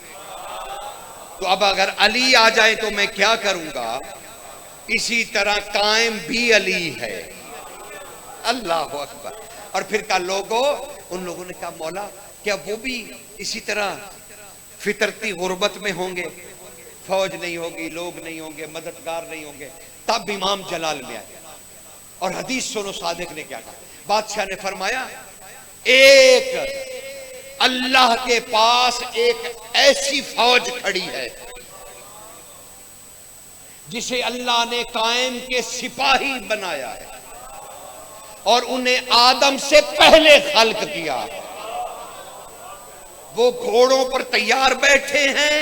तो अब अगर अली आ जाए तो मैं क्या करूंगा? इसी तरह कायम भी अली है। अल्लाह अकबर। और फिर कहा उन लोगों ने कहा, मौला क्या वो भी इसी तरह फितरती गुर्बत में होंगे? फौज नहीं होगी, लोग नहीं होंगे, मददगार नहीं होंगे। तब इमाम जलाल में आए और हदीस सुनो, सादिक ने क्या कहा। बादशाह ने फरमाया, एक अल्लाह के पास एक ऐसी फौज खड़ी है जिसे अल्लाह ने कायम के सिपाही बनाया है और उन्हें आदम से पहले खल्क किया। वो घोड़ों पर तैयार बैठे हैं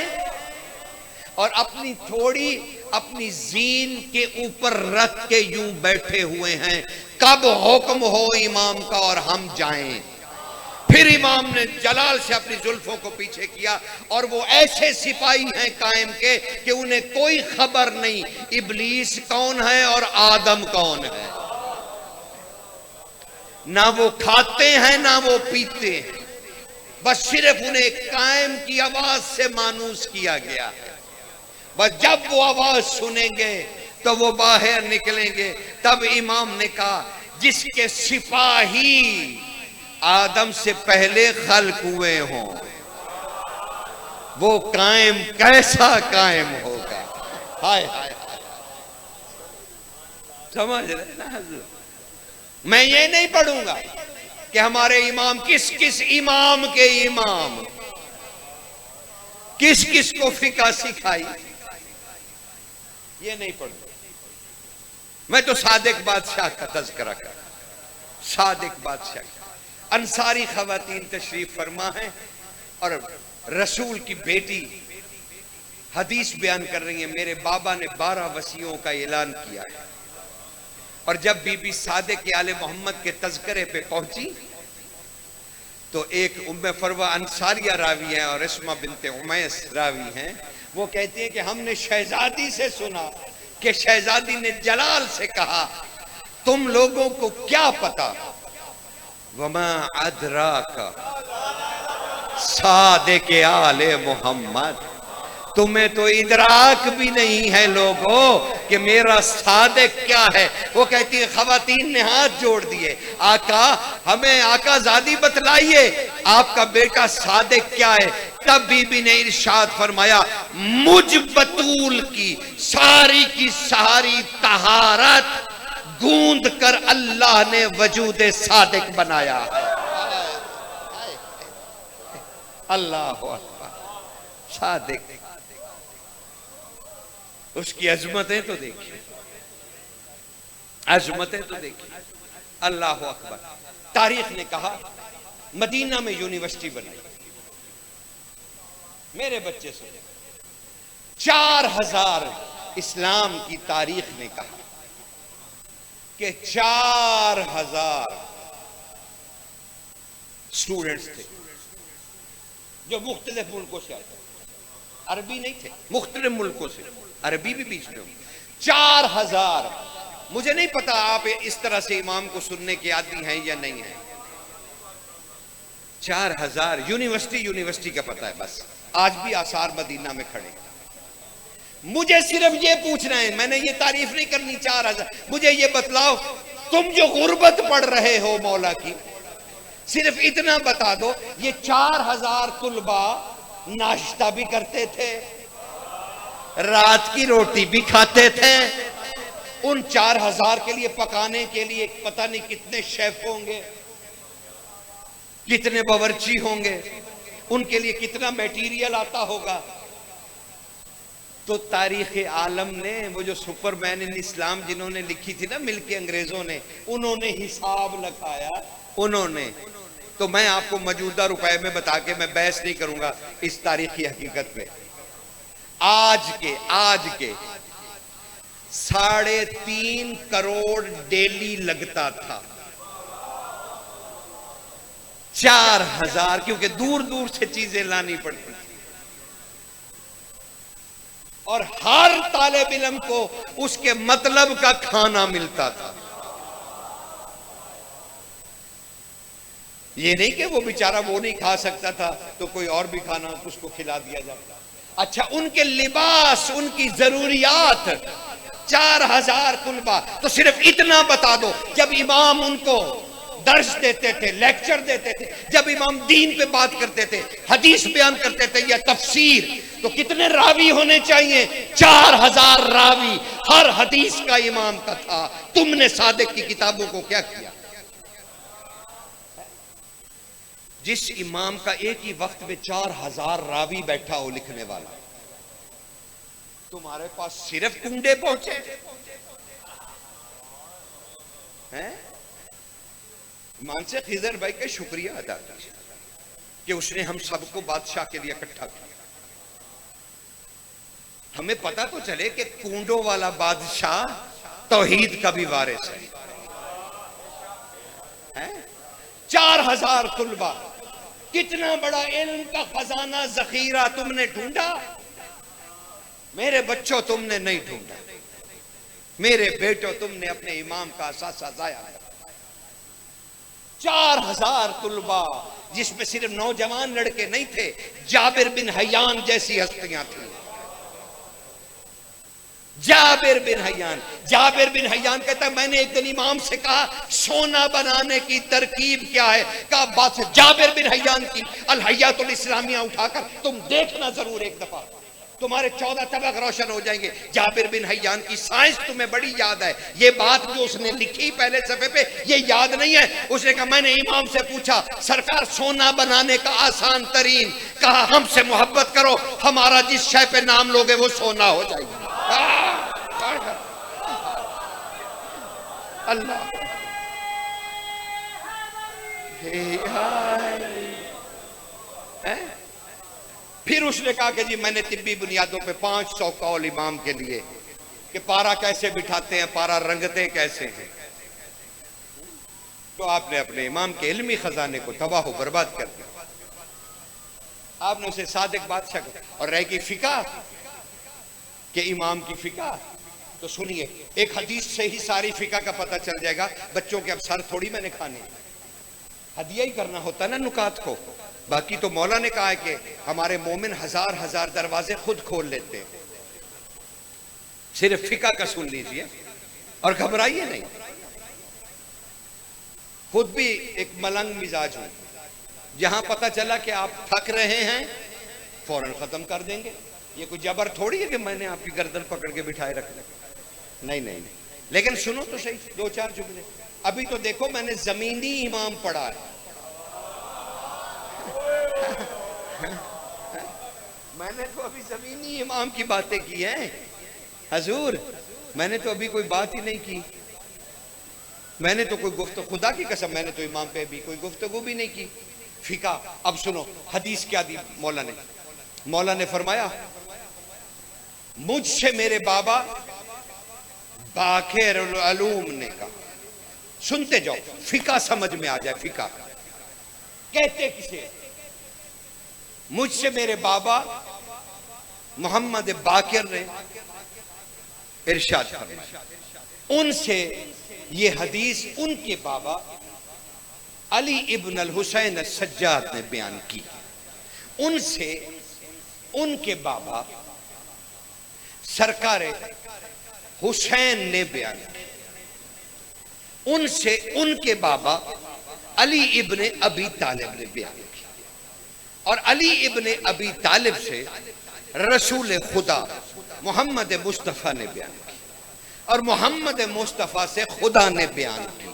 और अपनी थोड़ी अपनी जीन के ऊपर रख के यूं बैठे हुए हैं, कब हुक्म हो इमाम का और हम जाएं। फिर इमाम ने जलाल से अपनी जुल्फों को पीछे किया और वो ऐसे सिपाही हैं कायम के कि उन्हें कोई खबर नहीं इब्लीस कौन है और आदम कौन है। ना वो खाते हैं ना वो पीते हैं, बस सिर्फ उन्हें कायम की आवाज से मानूस किया गया है। बस जब वो आवाज सुनेंगे तो वो बाहर निकलेंगे। तब इमाम ने कहा जिसके सिपाही आदम से पहले खल्क हुए हों वो कायम कैसा कायम होगा। हाय हाय हाय, समझ रहे ना हजूर। मैं ये नहीं पढ़ूंगा कि हमारे इमाम किस किस इमाम के इमाम किस किस को फिका सिखाई, ये नहीं पढ़ूंगा। मैं तो सादिक बादशाह का तज़किरा कर, सादिक बादशाह अंसारी खवातीन तशरीफ फरमा है और रसूल की बेटी हदीस बयान कर रही है, मेरे बाबा ने 12 वसीयों का ऐलान किया है। और जब बीबी सादिक के आले मोहम्मद के तज़किरे पे पहुंची तो एक उम्मे फरवा अंसारिया रावी है और इस्मा बिनते उमैस रावी हैं। वो कहती है कि हमने शहजादी से सुना कि शहजादी ने जलाल से कहा तुम लोगों को क्या पता, वमा अदराका सादिक आले मोहम्मद, तुम्हें तो इदराक भी नहीं है लोगों कि मेरा सादिक क्या है। वो कहती है खवातीन ने हाथ जोड़ दिए, आका हमें आका ज़ादी बतलाइए आपका बेटा सादिक क्या है। तब बीबी ने इरशाद फरमाया मुझ बतूल की सारी तहारत गूंद कर अल्लाह ने वजूद सादिक बनाया है। अल्लाह अकबर, सादिक, उसकी अजमतें तो देखिए, अजमतें तो देखिए। अल्लाह अकबर। तारीख ने कहा मदीना में यूनिवर्सिटी बनाई, मेरे बच्चे से 4000 इस्लाम की तारीख ने कहा कि 4000 स्टूडेंट्स थे जो मुख्तलिफ मुल्कों से आते, अरबी नहीं थे, मुख्तलिफ मुल्कों से, अरबी भी बीच में। 4000, मुझे नहीं पता आप इस तरह से इमाम को सुनने के आदी हैं या नहीं है। 4000 यूनिवर्सिटी का पता है, बस आज भी आसार मदीना में खड़े। मुझे सिर्फ ये पूछना है, मैंने ये तारीफ नहीं करनी 4000, मुझे ये बतलाओ तुम जो गुर्बत पढ़ रहे हो मौला की, सिर्फ इतना बता दो ये 4000 तुलबा नाश्ता भी करते थे, रात की रोटी भी खाते थे। उन 4000 के लिए पकाने के लिए पता नहीं कितने शेफ होंगे, कितने बावर्ची होंगे, उनके लिए कितना मटेरियल आता होगा। तो तारीख आलम ने वो जो सुपरमैन इन इस्लाम जिन्होंने लिखी थी ना मिलके अंग्रेजों ने, उन्होंने हिसाब लगाया उन्होंने। तो मैं आपको मौजूदा रुपए में बता के मैं बहस नहीं करूंगा इस तारीखी हकीकत पे। आज के 3.5 करोड़ डेली लगता था। 4000, क्योंकि दूर दूर से चीजें लानी पड़ती और हर तालिब इल्म को उसके मतलब का खाना मिलता था। ये नहीं कि वो बेचारा वो नहीं खा सकता था तो कोई और भी खाना उसको खिला दिया जाता। अच्छा, उनके लिबास, उनकी जरूरियात, 4000 तुलबा। तो सिर्फ इतना बता दो, जब इमाम उनको दर्श देते थे, लेक्चर देते थे, जब इमाम दीन पे बात करते थे, हदीस बयान करते थे या तफसीर, तो कितने रावी होने चाहिए? 4000 रावी हर हदीस का इमाम का था। तुमने सादिक की किताबों को क्या किया? जिस इमाम का एक ही वक्त में 4000 रावी बैठा हो लिखने वाला, तुम्हारे पास सिर्फ कुंडे पहुंचे हैं। ईमान से खिजर भाई का शुक्रिया अदा कीजिए कि उसने हम सबको बादशाह के लिए इकट्ठा किया। हमें पता तो चले कि कूंडों वाला बादशाह तौहीद का भी वारिस है? 4000 तुलबा, कितना बड़ा इल्म का खजाना जखीरा तुमने ढूंढा। मेरे बच्चों तुमने नहीं ढूंढा, मेरे बेटों तुमने अपने इमाम का असासा जाया कर। 4000 तुलबा, जिसमें सिर्फ नौजवान लड़के नहीं थे, जाबिर बिन हयान जैसी हस्तियां थी। जाबिर बिन हयान कहता है, मैंने एक दिन इमाम से कहा सोना बनाने की तरकीब क्या है? कहा बात से जाबिर बिन हयान की अल हयातुल इस्लामिया उठाकर तुम देखना जरूर एक दफा, तुम्हारे 14 तबक रोशन हो जाएंगे। जाबिर बिन हयान की साइंस तुम्हें बड़ी याद है। ये बात जो उसने लिखी पहले सफे पे, ये याद नहीं है। उसने कहा मैंने इमाम से पूछा सरकार सोना बनाने का आसान तरीन, कहा हमसे मोहब्बत करो, हमारा जिस शय पे नाम लोगे वो सोना हो जाएगी। अल्लाह फिर उसने कहा कि जी मैंने तिब्बी बुनियादों पे 500 कौल इमाम के लिए कि पारा कैसे बिठाते हैं, पारा रंगते कैसे हैं। तो आपने अपने इमाम के इल्मी खजाने को तबाह बर्बाद कर दिया। आपने उसे सादिक बादशाह और रह की फिका कि इमाम की फिका। तो सुनिए, एक हदीस से ही सारी फिका का पता चल जाएगा। बच्चों के अब सर थोड़ी मैंने खाने, हदिया ही करना होता ना नुकात को। बाकी तो मौला ने कहा है कि हमारे मोमिन हजार हजार दरवाजे खुद खोल लेते हैं। सिर्फ फिका का सुन लीजिए और घबराइए नहीं। खुद भी एक मलंग मिजाज हूं, जहां पता चला कि आप थक रहे हैं फौरन खत्म कर देंगे। ये कोई जबर थोड़ी है कि मैंने आपकी गर्दन पकड़ के बिठाए रखना। नहीं नहीं नहीं, लेकिन सुनो तो सही 2-4 जुमले। अभी तो देखो मैंने जमीनी इमाम पढ़ा है। मैंने तो अभी जमीनी इमाम की बातें की हैं हजूर, मैंने तो अभी कोई बात ही नहीं की। मैंने तो कोई गुफ्तगू, खुदा की कसम, मैंने तो इमाम पे भी कोई गुफ्तगू भी नहीं की। फिका। अब सुनो हदीस क्या दी मौला ने फरमाया मुझसे मेरे बाबा बाखिर उलूम ने कहा, सुनते जाओ फिका समझ में आ जाए। फिका कहते किसे? मुझसे मेरे बाबा मोहम्मद बाकिर ने इरशाद फरमाया। उनसे ये हदीस उनके बाबा अली इब्न अल हुसैन सज्जाद ने बयान की। उनसे उनके बाबा सरकार हुसैन ने बयान की। उनसे उनके बाबा अली इब्ने अबी तालिब ने बयान की। और अली इब्ने अबी तालिब से रसूल खुदा मोहम्मद मुस्तफ़ा ने बयान की। और मोहम्मद मुस्तफ़ा से खुदा ने बयान की।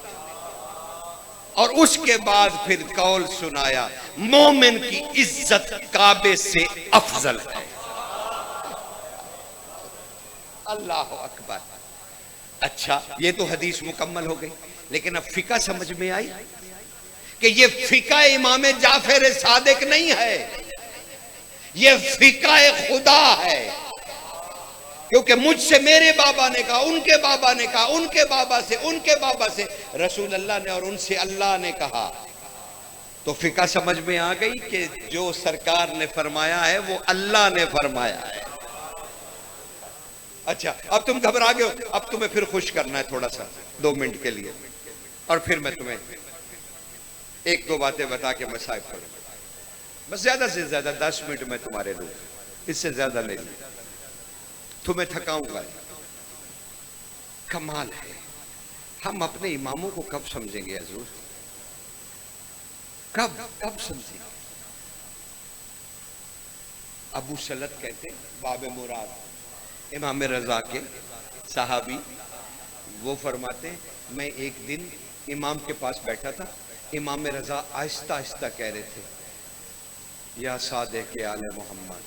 और उसके बाद फिर कौल सुनाया मोमिन की इज्जत काबे से अफजल है। अल्लाह अकबर। अच्छा, ये तो हदीस मुकम्मल हो गई, लेकिन अब फिका समझ में आई कि ये फिका इमाम जाफर सादिक नहीं है, ये फिका खुदा है। क्योंकि मुझसे मेरे बाबा ने कहा, उनके बाबा ने कहा, उनके बाबा से, उनके बाबा से रसूल अल्लाह ने, और उनसे अल्लाह ने कहा। तो फिका समझ में आ गई कि जो सरकार ने फरमाया है वो अल्लाह ने फरमाया है। अच्छा, अब तुम घबरा गए हो, अब तुम्हें फिर खुश करना है थोड़ा सा 2 मिनट के लिए, और फिर मैं तुम्हें 1-2 बातें बता के मसाइब करूंगा। बस ज्यादा से ज्यादा 10 मिनट में तुम्हारे लूँ, इससे ज्यादा नहीं, तुम्हें थकाऊंगा। कमाल है, हम अपने इमामों को कब समझेंगे हजूर? कब समझेंगे? अबू सलत कहते, बाबे मुराद इमाम रजा के साहबी, वो फरमाते मैं एक दिन इमाम के पास बैठा था, इमाम रजा आहिस्ता आहिस्ता कह रहे थे या सादे के आले मोहम्मद,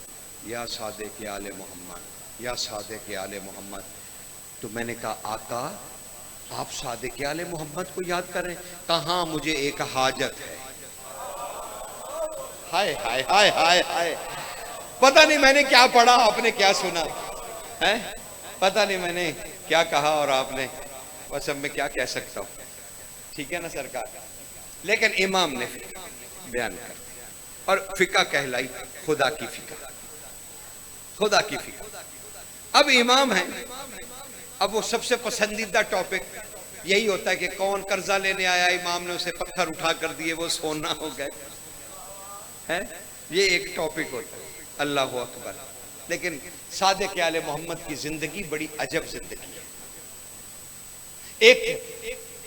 या सादे के आले मोहम्मद, या सादे के आले मोहम्मद। तो मैंने कहा आका आप सादे के आले मोहम्मद को याद कर रहे हैं? कहाँ, मुझे एक हाजत है। हाय हाय हाय हाय हाय, पता नहीं मैंने क्या पढ़ा, आपने क्या सुना। है? पता नहीं मैंने क्या कहा और आपने, बस अब मैं क्या कह सकता हूं, ठीक है ना सरकार। लेकिन इमाम ने बयान कर, और फिका कहलाई खुदा की फिका, खुदा की फिका। अब इमाम है, अब वो सबसे पसंदीदा टॉपिक यही होता है कि कौन कर्जा लेने आया, इमाम ने उसे पत्थर उठा कर दिए, वो सोना हो गए, है ये एक टॉपिक होता है। अल्लाह अकबर। लेकिन सादिक आले मोहम्मद की जिंदगी बड़ी अजब जिंदगी है। एक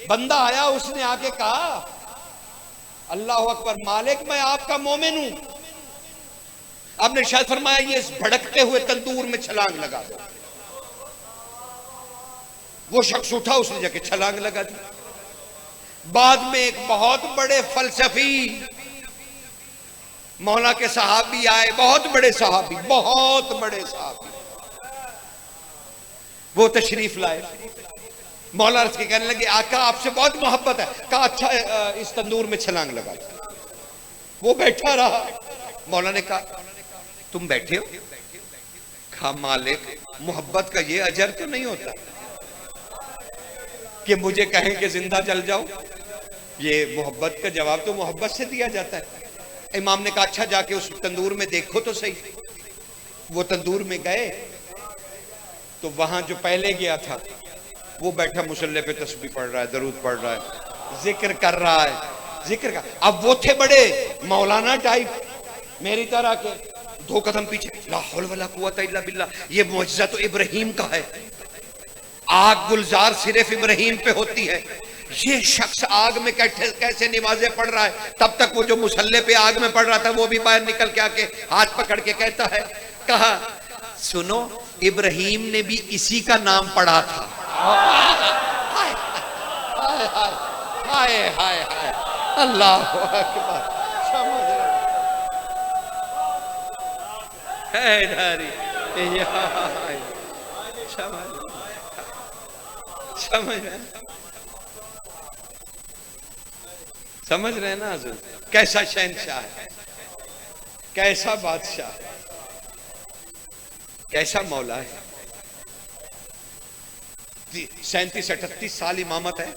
बंदा आया, उसने आके कहा अल्लाह अकबर, मालिक मैं आपका मोमिन हूं। आपने शायद फरमाया ये इस भड़कते हुए तंदूर में छलांग लगा दो। वो शख्स उठा, उसने जाके छलांग लगा दी। बाद में एक बहुत बड़े फलसफी मौला के सहाबी आए, बहुत बड़े सहाबी, बहुत बड़े सहाबी, वो तशरीफ लाए। मौला रस के कहने लगे आका आपसे बहुत मोहब्बत है। कहा अच्छा इस तंदूर में छलांग लगा दो। वो बैठा रहा। मौला ने कहा तुम बैठे हो? कहा मालिक मोहब्बत का ये अजर तो नहीं होता कि मुझे कहें कि जिंदा जल जाओ। ये मोहब्बत का जवाब तो मोहब्बत से दिया जाता है। इमाम ने कहा अच्छा जाके उस तंदूर में देखो तो सही। वो तंदूर में गए तो वहां जो पहले गया था वो बैठा मुसल्ले पे तस्बीह पढ़ रहा है, दरूद पढ़ रहा है, जिक्र कर रहा है, जिक्र का। अब वो थे बड़े मौलाना टाइप, मेरी तरह के, 2 कदम पीछे, ला हौल वला कुव्वता इल्ला बिल्लाह, ये मुअज्जिज़ा तो इब्राहिम का है। आग गुलजार सिर्फ इब्राहिम पे होती है। ये शख्स आग में कैसे नमाजें पढ़ रहा है। तब तक वो जो मुसल्ले पे आग में पढ़ रहा था वो भी बाहर निकल के आके हाथ पकड़ के कहता है, कहा सुनो इब्राहिम ने भी इसी का नाम पढ़ा था। हाय हाय हाय हाय, अल्लाह अकबर। समझ रहे हैं ना हजूर, कैसा शहनशाह है, कैसा बादशाह, कैसा मौला है। 37-38 साल इमामत है।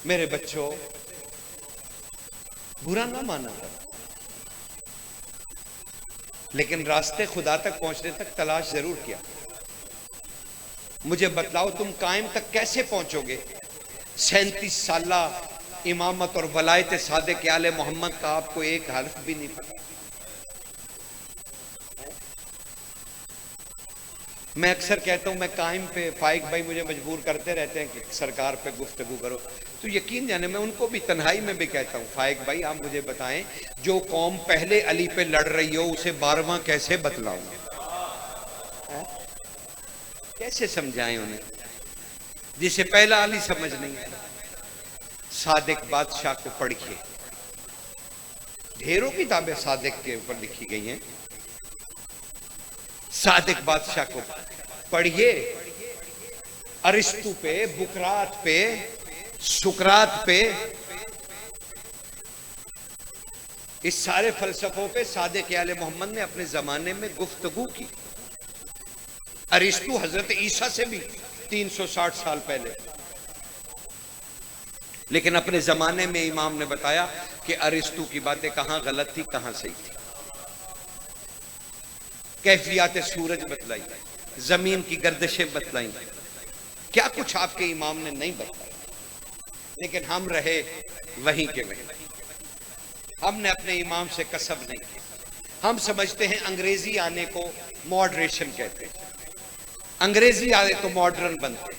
मेरे बच्चों बुरा ना माना, लेकिन रास्ते खुदा तक पहुंचने तक तलाश जरूर किया। मुझे बतलाओ तुम कायम तक कैसे पहुंचोगे? 37 साल इमामत और वलायत सादिक आले मोहम्मद का आपको एक हर्फ भी नहीं पता। मैं अक्सर कहता हूं, मैं कायम पे फाइक भाई मुझे मजबूर करते रहते हैं कि सरकार पे गुफ्तगू करो, तो यकीन जाने मैं उनको भी तन्हाई में भी कहता हूं, फाइक भाई आप मुझे बताएं जो कौम पहले अली पे लड़ रही हो उसे 12वां कैसे बतलाऊं, कैसे समझाएं उन्हें जिसे पहला अली समझ नहीं आया। सादिक बादशाह को पढ़िए, ढेरों किताबें सादिक के ऊपर लिखी गई हैं। सादिक बादशाह को पढ़िए, अरिस्तु पे, बुकरात पे, सुकरात पे, इस सारे फलसफों पे सादिक आले मोहम्मद ने अपने जमाने में गुफ्तगू की। अरिस्तु हजरत ईसा से भी 360 साल पहले, लेकिन अपने जमाने में इमाम ने बताया कि अरिस्तु की बातें कहां गलत थी कहां सही थी। कैफियत सूरज बतलाई, जमीन की गर्दिशें बतलाई, क्या कुछ आपके इमाम ने नहीं बताया। लेकिन हम रहे वहीं के वहीं, हमने अपने इमाम से कसब नहीं की। हम समझते हैं अंग्रेजी आने को मॉडरेशन कहते हैं, अंग्रेजी आए तो मॉडर्न बनते,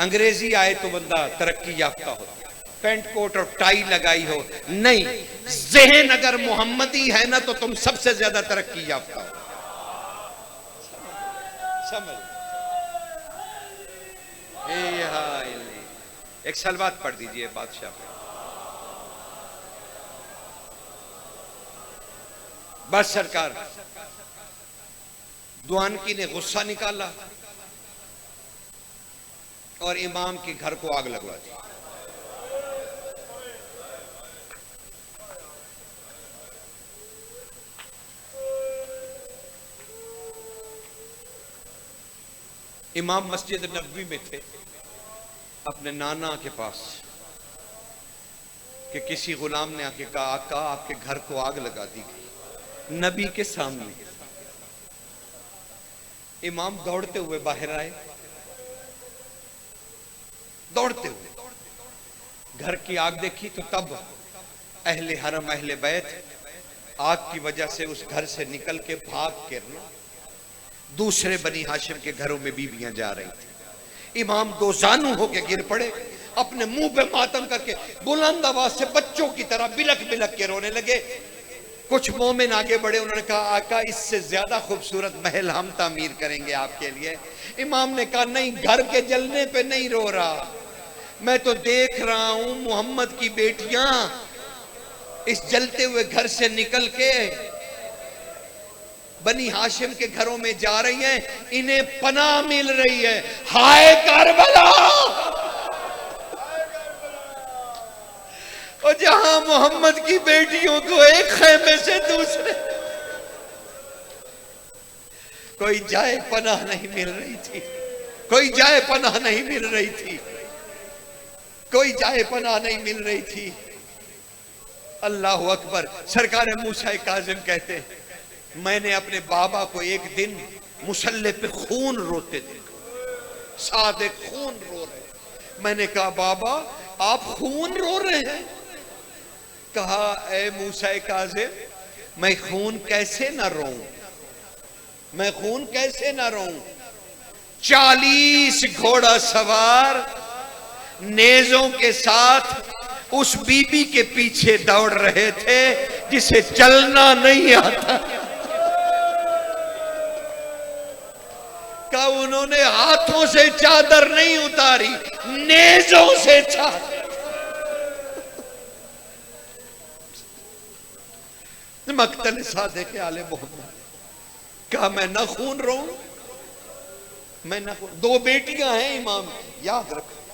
अंग्रेजी आए तो बंदा तरक्की याफ्ता हो, पेंट कोट और टाई लगाई हो। नहीं, ज़हन अगर मोहम्मदी है ना तो तुम सबसे ज्यादा तरक्की याफ्ता हो। समझ एक सलवात पढ़ दीजिए बादशाह पे। बस सरकार दुआनकी ने गुस्सा निकाला और इमाम के घर को आग लगवा दी। इमाम मस्जिद नबवी में थे अपने नाना के पास कि किसी गुलाम ने आके कहा आका आपके घर को आग लगा दी गई नबी के सामने। इमाम दौड़ते हुए बाहर आए, दौड़ते हुए घर की आग देखी तो तब अहले हरम अहले बैत आग की वजह से उस घर से निकल के भाग के दूसरे बनी हाशिम के घरों में बीवियां जा रही थी। इमाम दो जानू होके गिर पड़े, अपने मुंह पे मातम करके बुलंद आवाज से बच्चों की तरह बिलक बिलक के रोने लगे। कुछ मोमिन आगे बढ़े, उन्होंने कहा आका इससे ज्यादा खूबसूरत महल हम तामीर करेंगे आपके लिए। इमाम ने कहा नहीं, घर के जलने पे नहीं रो रहा, मैं तो देख रहा हूं मोहम्मद की बेटियां इस जलते हुए घर से निकल के बनी हाशिम के घरों में जा रही हैं, इन्हें पनाह मिल रही है। हाय करबला, और जहां मोहम्मद की बेटियों को एक खेमे से दूसरे कोई जाए पनाह नहीं मिल रही थी, कोई जाए पनाह नहीं मिल रही थी, कोई जाए पनाह नहीं मिल रही थी। अल्लाह अकबर। सरकार मूसा काजिम कहते हैं मैंने अपने बाबा को एक दिन मुसल्ले पे खून रोते देखा, सादे खून रो रहे। मैंने कहा बाबा आप खून रो रहे हैं? कहा ए मूसा काजिम मैं खून कैसे ना रोऊं, मैं खून कैसे ना रोऊं। 40 घोड़ा सवार नेजों के साथ उस बीबी के पीछे दौड़ रहे थे जिसे चलना नहीं आता। का उन्होंने हाथों से चादर नहीं उतारी, नेजों से चादर। मक्तल सादे के आले मोहम्मद। कहा मैं ना खून रोऊं, मैं ना खून। 2 बेटियां हैं इमाम, याद रखो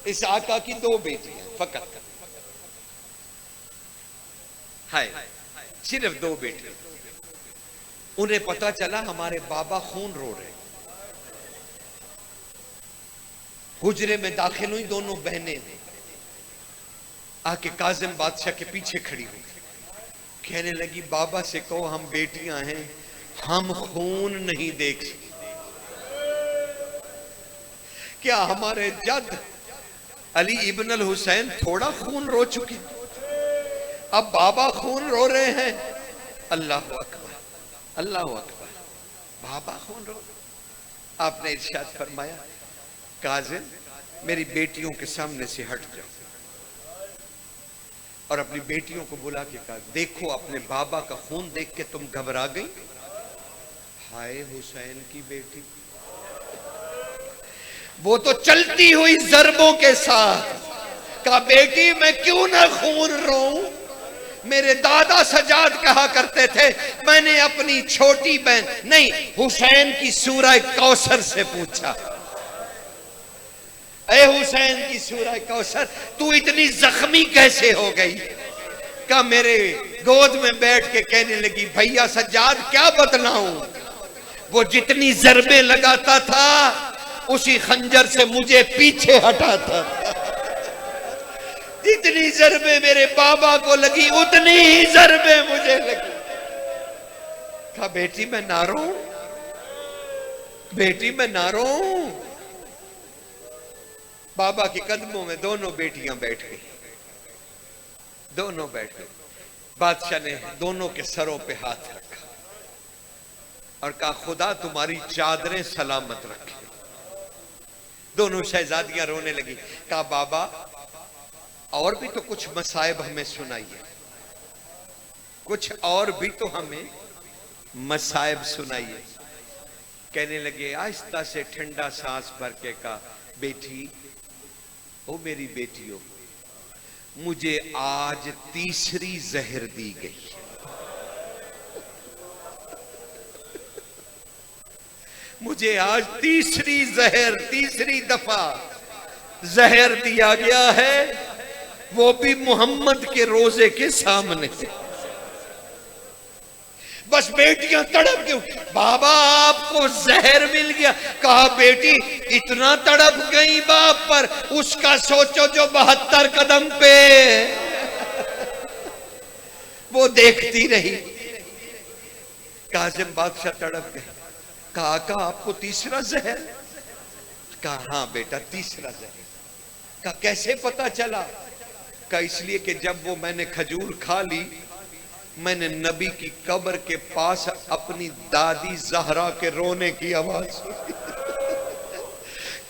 इस आका की 2 बेटियां फकत है, सिर्फ 2 बेटियां। उन्हें पता चला हमारे बाबा खून रो रहे। हुजरे में दाखिल हुई, दोनों बहनें आके काजिम बादशाह के पीछे खड़ी हुई, कहने लगी बाबा से कहो हम बेटियां हैं, हम खून नहीं देख सकते। क्या हमारे जद अली इब्न अल हुसैन थोड़ा खून रो चुके, अब बाबा खून रो रहे हैं? अल्लाह अकबर, अल्लाह अकबर। बाबा खून रो। आपने इरशाद फरमाया काजिम मेरी बेटियों के सामने से हट जाओ, और अपनी बेटियों को बुला के कहा देखो अपने बाबा का खून देख के तुम घबरा गई? हाय हुसैन की बेटी, वो तो चलती हुई जरबों के साथ कहा बेटी मैं क्यों ना खून रोऊं। मेरे दादा सजाद कहा करते थे मैंने अपनी छोटी बहन नहीं हुसैन की सूरह कौसर से पूछा, ए हुसैन की सूरह कौसर तू इतनी जख्मी कैसे हो गई? का मेरे गोद में बैठ के कहने लगी भैया सज्जाद क्या बतलाऊं, वो जितनी जरबे लगाता था उसी खंजर से मुझे पीछे हटाता था। जितनी जरबे मेरे बाबा को लगी उतनी ही जरबे मुझे लगी। कहा बेटी मैं ना रोऊं, बेटी मैं ना रोऊं। बाबा के कदमों में दोनों बेटियां बैठ गई, दोनों बैठ गई। बादशाह ने दोनों के सरों पे हाथ रखा और कहा खुदा तुम्हारी चादरें सलामत रखे। दोनों शहजादियां रोने लगी। कहा बाबा और भी तो कुछ मसाइब हमें सुनाइए, कुछ और भी तो हमें मसाइब सुनाइए। कहने लगे आहिस्ता से ठंडा सांस भर के कहा बेटी ओ मेरी बेटियों मुझे आज तीसरी जहर दी गई। मुझे आज तीसरी जहर, तीसरी दफा जहर दिया गया है, वो भी मोहम्मद के रोजे के सामने से। बस बेटियां तड़प के उठी, बाबा आपको जहर मिल गया। कहा बेटी इतना तड़प गई बाप पर, उसका सोचो जो 72 कदम पे वो देखती रही। कासिम बादशाह तड़प गए। कहा आपको तीसरा जहर? कहा हाँ बेटा तीसरा जहर। कहा कैसे पता चला? कहा इसलिए कि जब वो मैंने खजूर खा ली, मैंने नबी की कब्र के पास अपनी दादी जहरा के रोने की आवाज सुनी।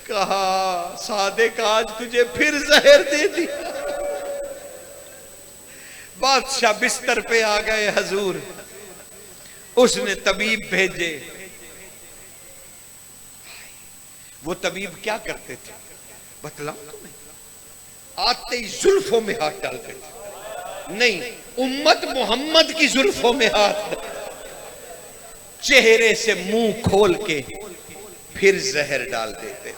कहा सादिक आज तुझे फिर जहर दे दी। बादशाह बिस्तर पे आ गए हजूर, उसने तबीब भेजे। वो तबीब क्या करते थे बतलाओ तुम्हें? आते ही जुल्फों में हाथ डालते थे। नहीं, उम्मत मोहम्मद की जुल्फों में हाथ, चेहरे से मुंह खोल के फिर जहर डाल देते थे।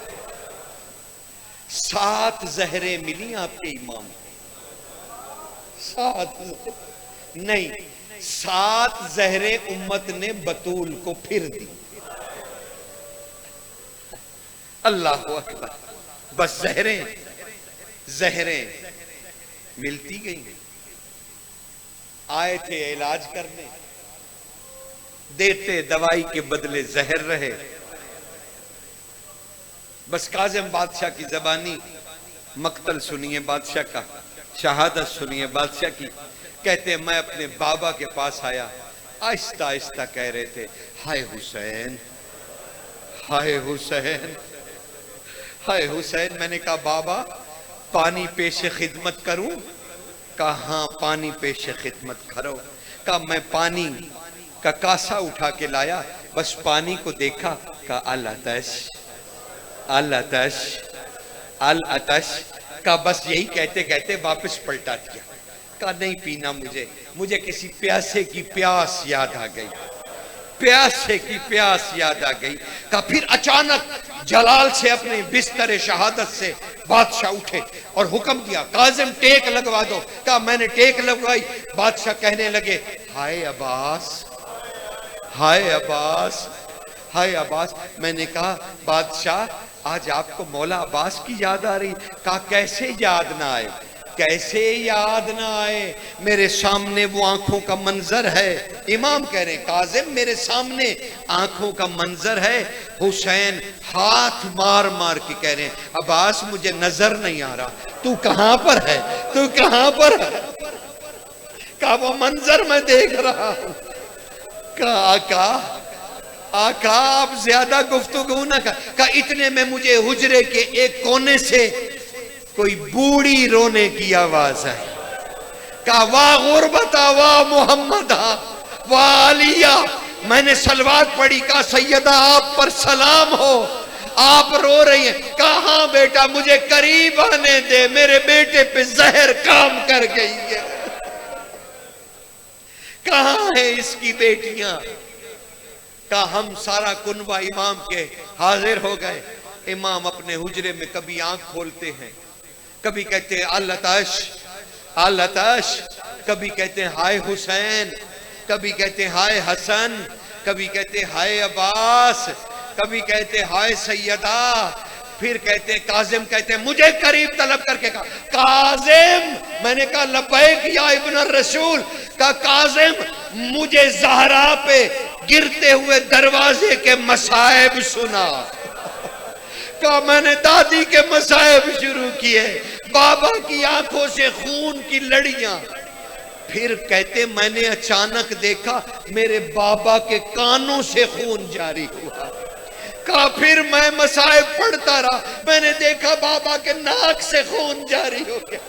7 जहरें मिली आपके इमाम को। 7 नहीं, 7 जहरें उम्मत ने बतूल को फिर दी। अल्लाह अकबर। बस जहरें जहरें मिलती गई। आए थे इलाज करने, देते दवाई के बदले जहर रहे। बस काज़िम बादशाह की जबानी मक्तल सुनिए बादशाह का, शहादत सुनिए बादशाह की। कहते मैं अपने बाबा के पास आया, आहिस्ता आहिस्ता कह रहे थे हाय हुसैन, हाय हुसैन, हाय हुसैन। मैंने कहा बाबा पानी पेश खिदमत करूं? कहा हाँ पानी पेश खिदमत करो। कहा मैं पानी का कासा उठा के लाया, बस पानी को देखा, कहा अल अतश, अल अतश, अल अतश। का बस यही कहते कहते वापस पलटा दिया। कहा नहीं पीना मुझे किसी प्यासे की प्यास याद आ गई, प्यासे की प्यास याद आ गई। का फिर अचानक जलाल से अपने बिस्तर शहादत से बादशाह उठे और हुक्म दिया काजिम टेक लगवा दो। कहा मैंने टेक लगवाई। बादशाह कहने लगे हाय अब्बास, हाय अब्बास, हाय अब्बास। मैंने कहा बादशाह आज आपको मौला अब्बास की याद आ रही? कहा कैसे याद ना आए, कैसे याद ना आए, मेरे सामने वो आंखों का मंजर है। इमाम कह रहे काजिम मेरे सामने आंखों का मंजर है। हुसैन हाथ मार मार के कह रहे अब्बास मुझे नजर नहीं आ रहा, तू कहां पर है, तू कहां पर है? कहा वो मंजर मैं देख रहा हूं। कहा आका आप ज्यादा गुफ्तगू ना कर। कहा इतने में मुझे हुजरे के एक कोने से कोई बूढ़ी रोने की आवाज आई। कहा वाह गुरबता, वाह मोहम्मद, वाह अलिया। मैंने सलवात पढ़ी। कहा सैयदा आप पर सलाम हो, आप रो रही हैं। कहा हाँ बेटा मुझे करीब आने दे, मेरे बेटे पे जहर काम कर गई है। कहां है इसकी बेटियां? कहा हम सारा कुनबा इमाम के हाजिर हो गए। इमाम अपने हुजरे में कभी आंख खोलते हैं, कभी कहते हैं अल अतश, अल अतश, कभी कहते हैं हाय हुसैन, कभी कहते हैं हाय हसन, कभी कहते हैं हाय अब्बास, कभी कहते हैं हाय सैयदा। फिर कहते हैं काजिम, कहते हैं मुझे करीब तलब करके कहा काजिम। मैंने कहा लब्बैक या इब्न रसूल। कहा काजिम मुझे ज़हरा पे गिरते हुए दरवाजे के मसाइब सुना। कहा मैंने दादी के मसाइब शुरू किए, बाबा की आंखों से खून की लड़ियां। फिर कहते मैंने अचानक देखा मेरे बाबा के कानों से खून जारी हुआ। कहा फिर मैं मसाइब पढ़ता रहा, मैंने देखा बाबा के नाक से खून जारी हो गया,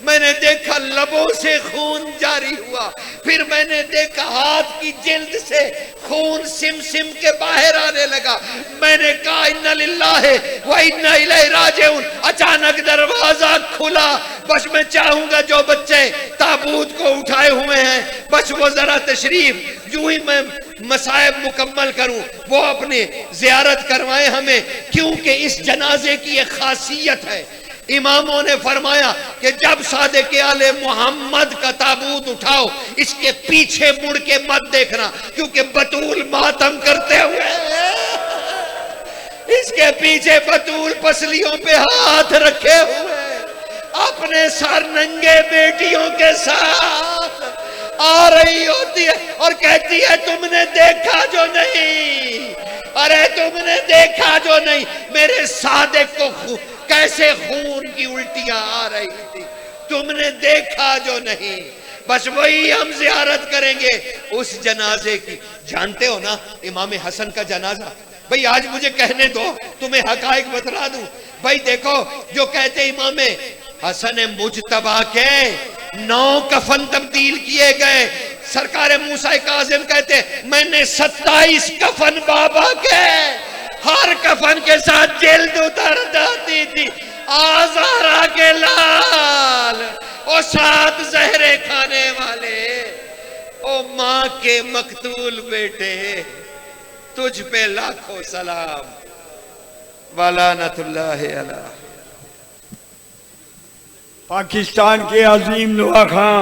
मैंने देखा लबों से खून जारी हुआ, फिर मैंने देखा हाथ की जिल्द से खून सिम सिम के बाहर आने लगा। मैंने कहा इन्ना लिल्लाहि व इन्ना इलैहि राजिऊन। अचानक दरवाजा खुला। बस मैं चाहूंगा जो बच्चे ताबूत को उठाए हुए हैं बस वो जरा तशरीफ, जो ही मैं मसाइब मुकम्मल करूं वो अपने जियारत करवाएं हमें, क्योंकि इस जनाजे की एक खासियत है, इमामों ने फरमाया कि जब सादिक आले मोहम्मद का ताबूत उठाओ, इसके पीछे मुड़ के मत देखना, क्योंकि बतूल मातम करते हुए इसके पीछे बतूल पसलियों पे हाथ रखे हुए अपने सर नंगे बेटियों के साथ आ रही होती है और कहती है तुमने देखा जो नहीं, अरे तुमने देखा जो नहीं मेरे सादिक को कैसे खून की उल्टियां आ रही थी, तुमने देखा जो नहीं। बस वही हम जियारत करेंगे उस जनाजे की। जानते हो ना इमाम हसन का जनाजा, भाई आज मुझे कहने दो, तुम्हें हकाइक बतला दूं। भाई देखो जो कहते इमाम हसन मुजतबा के 9 कफन तब्दील किए गए, सरकार मूसा काजिम कहते मैंने 27 कफन बाबा के, हर कफन के साथ जिल्द उतर जाती थी आज़ारा के लाल, और 7 जहरे खाने वाले, ओ मां के मकतूल बेटे तुझ पे लाखों सलाम, वलानतुल्लाहि अलैह। पाकिस्तान के अजीम दुआ खां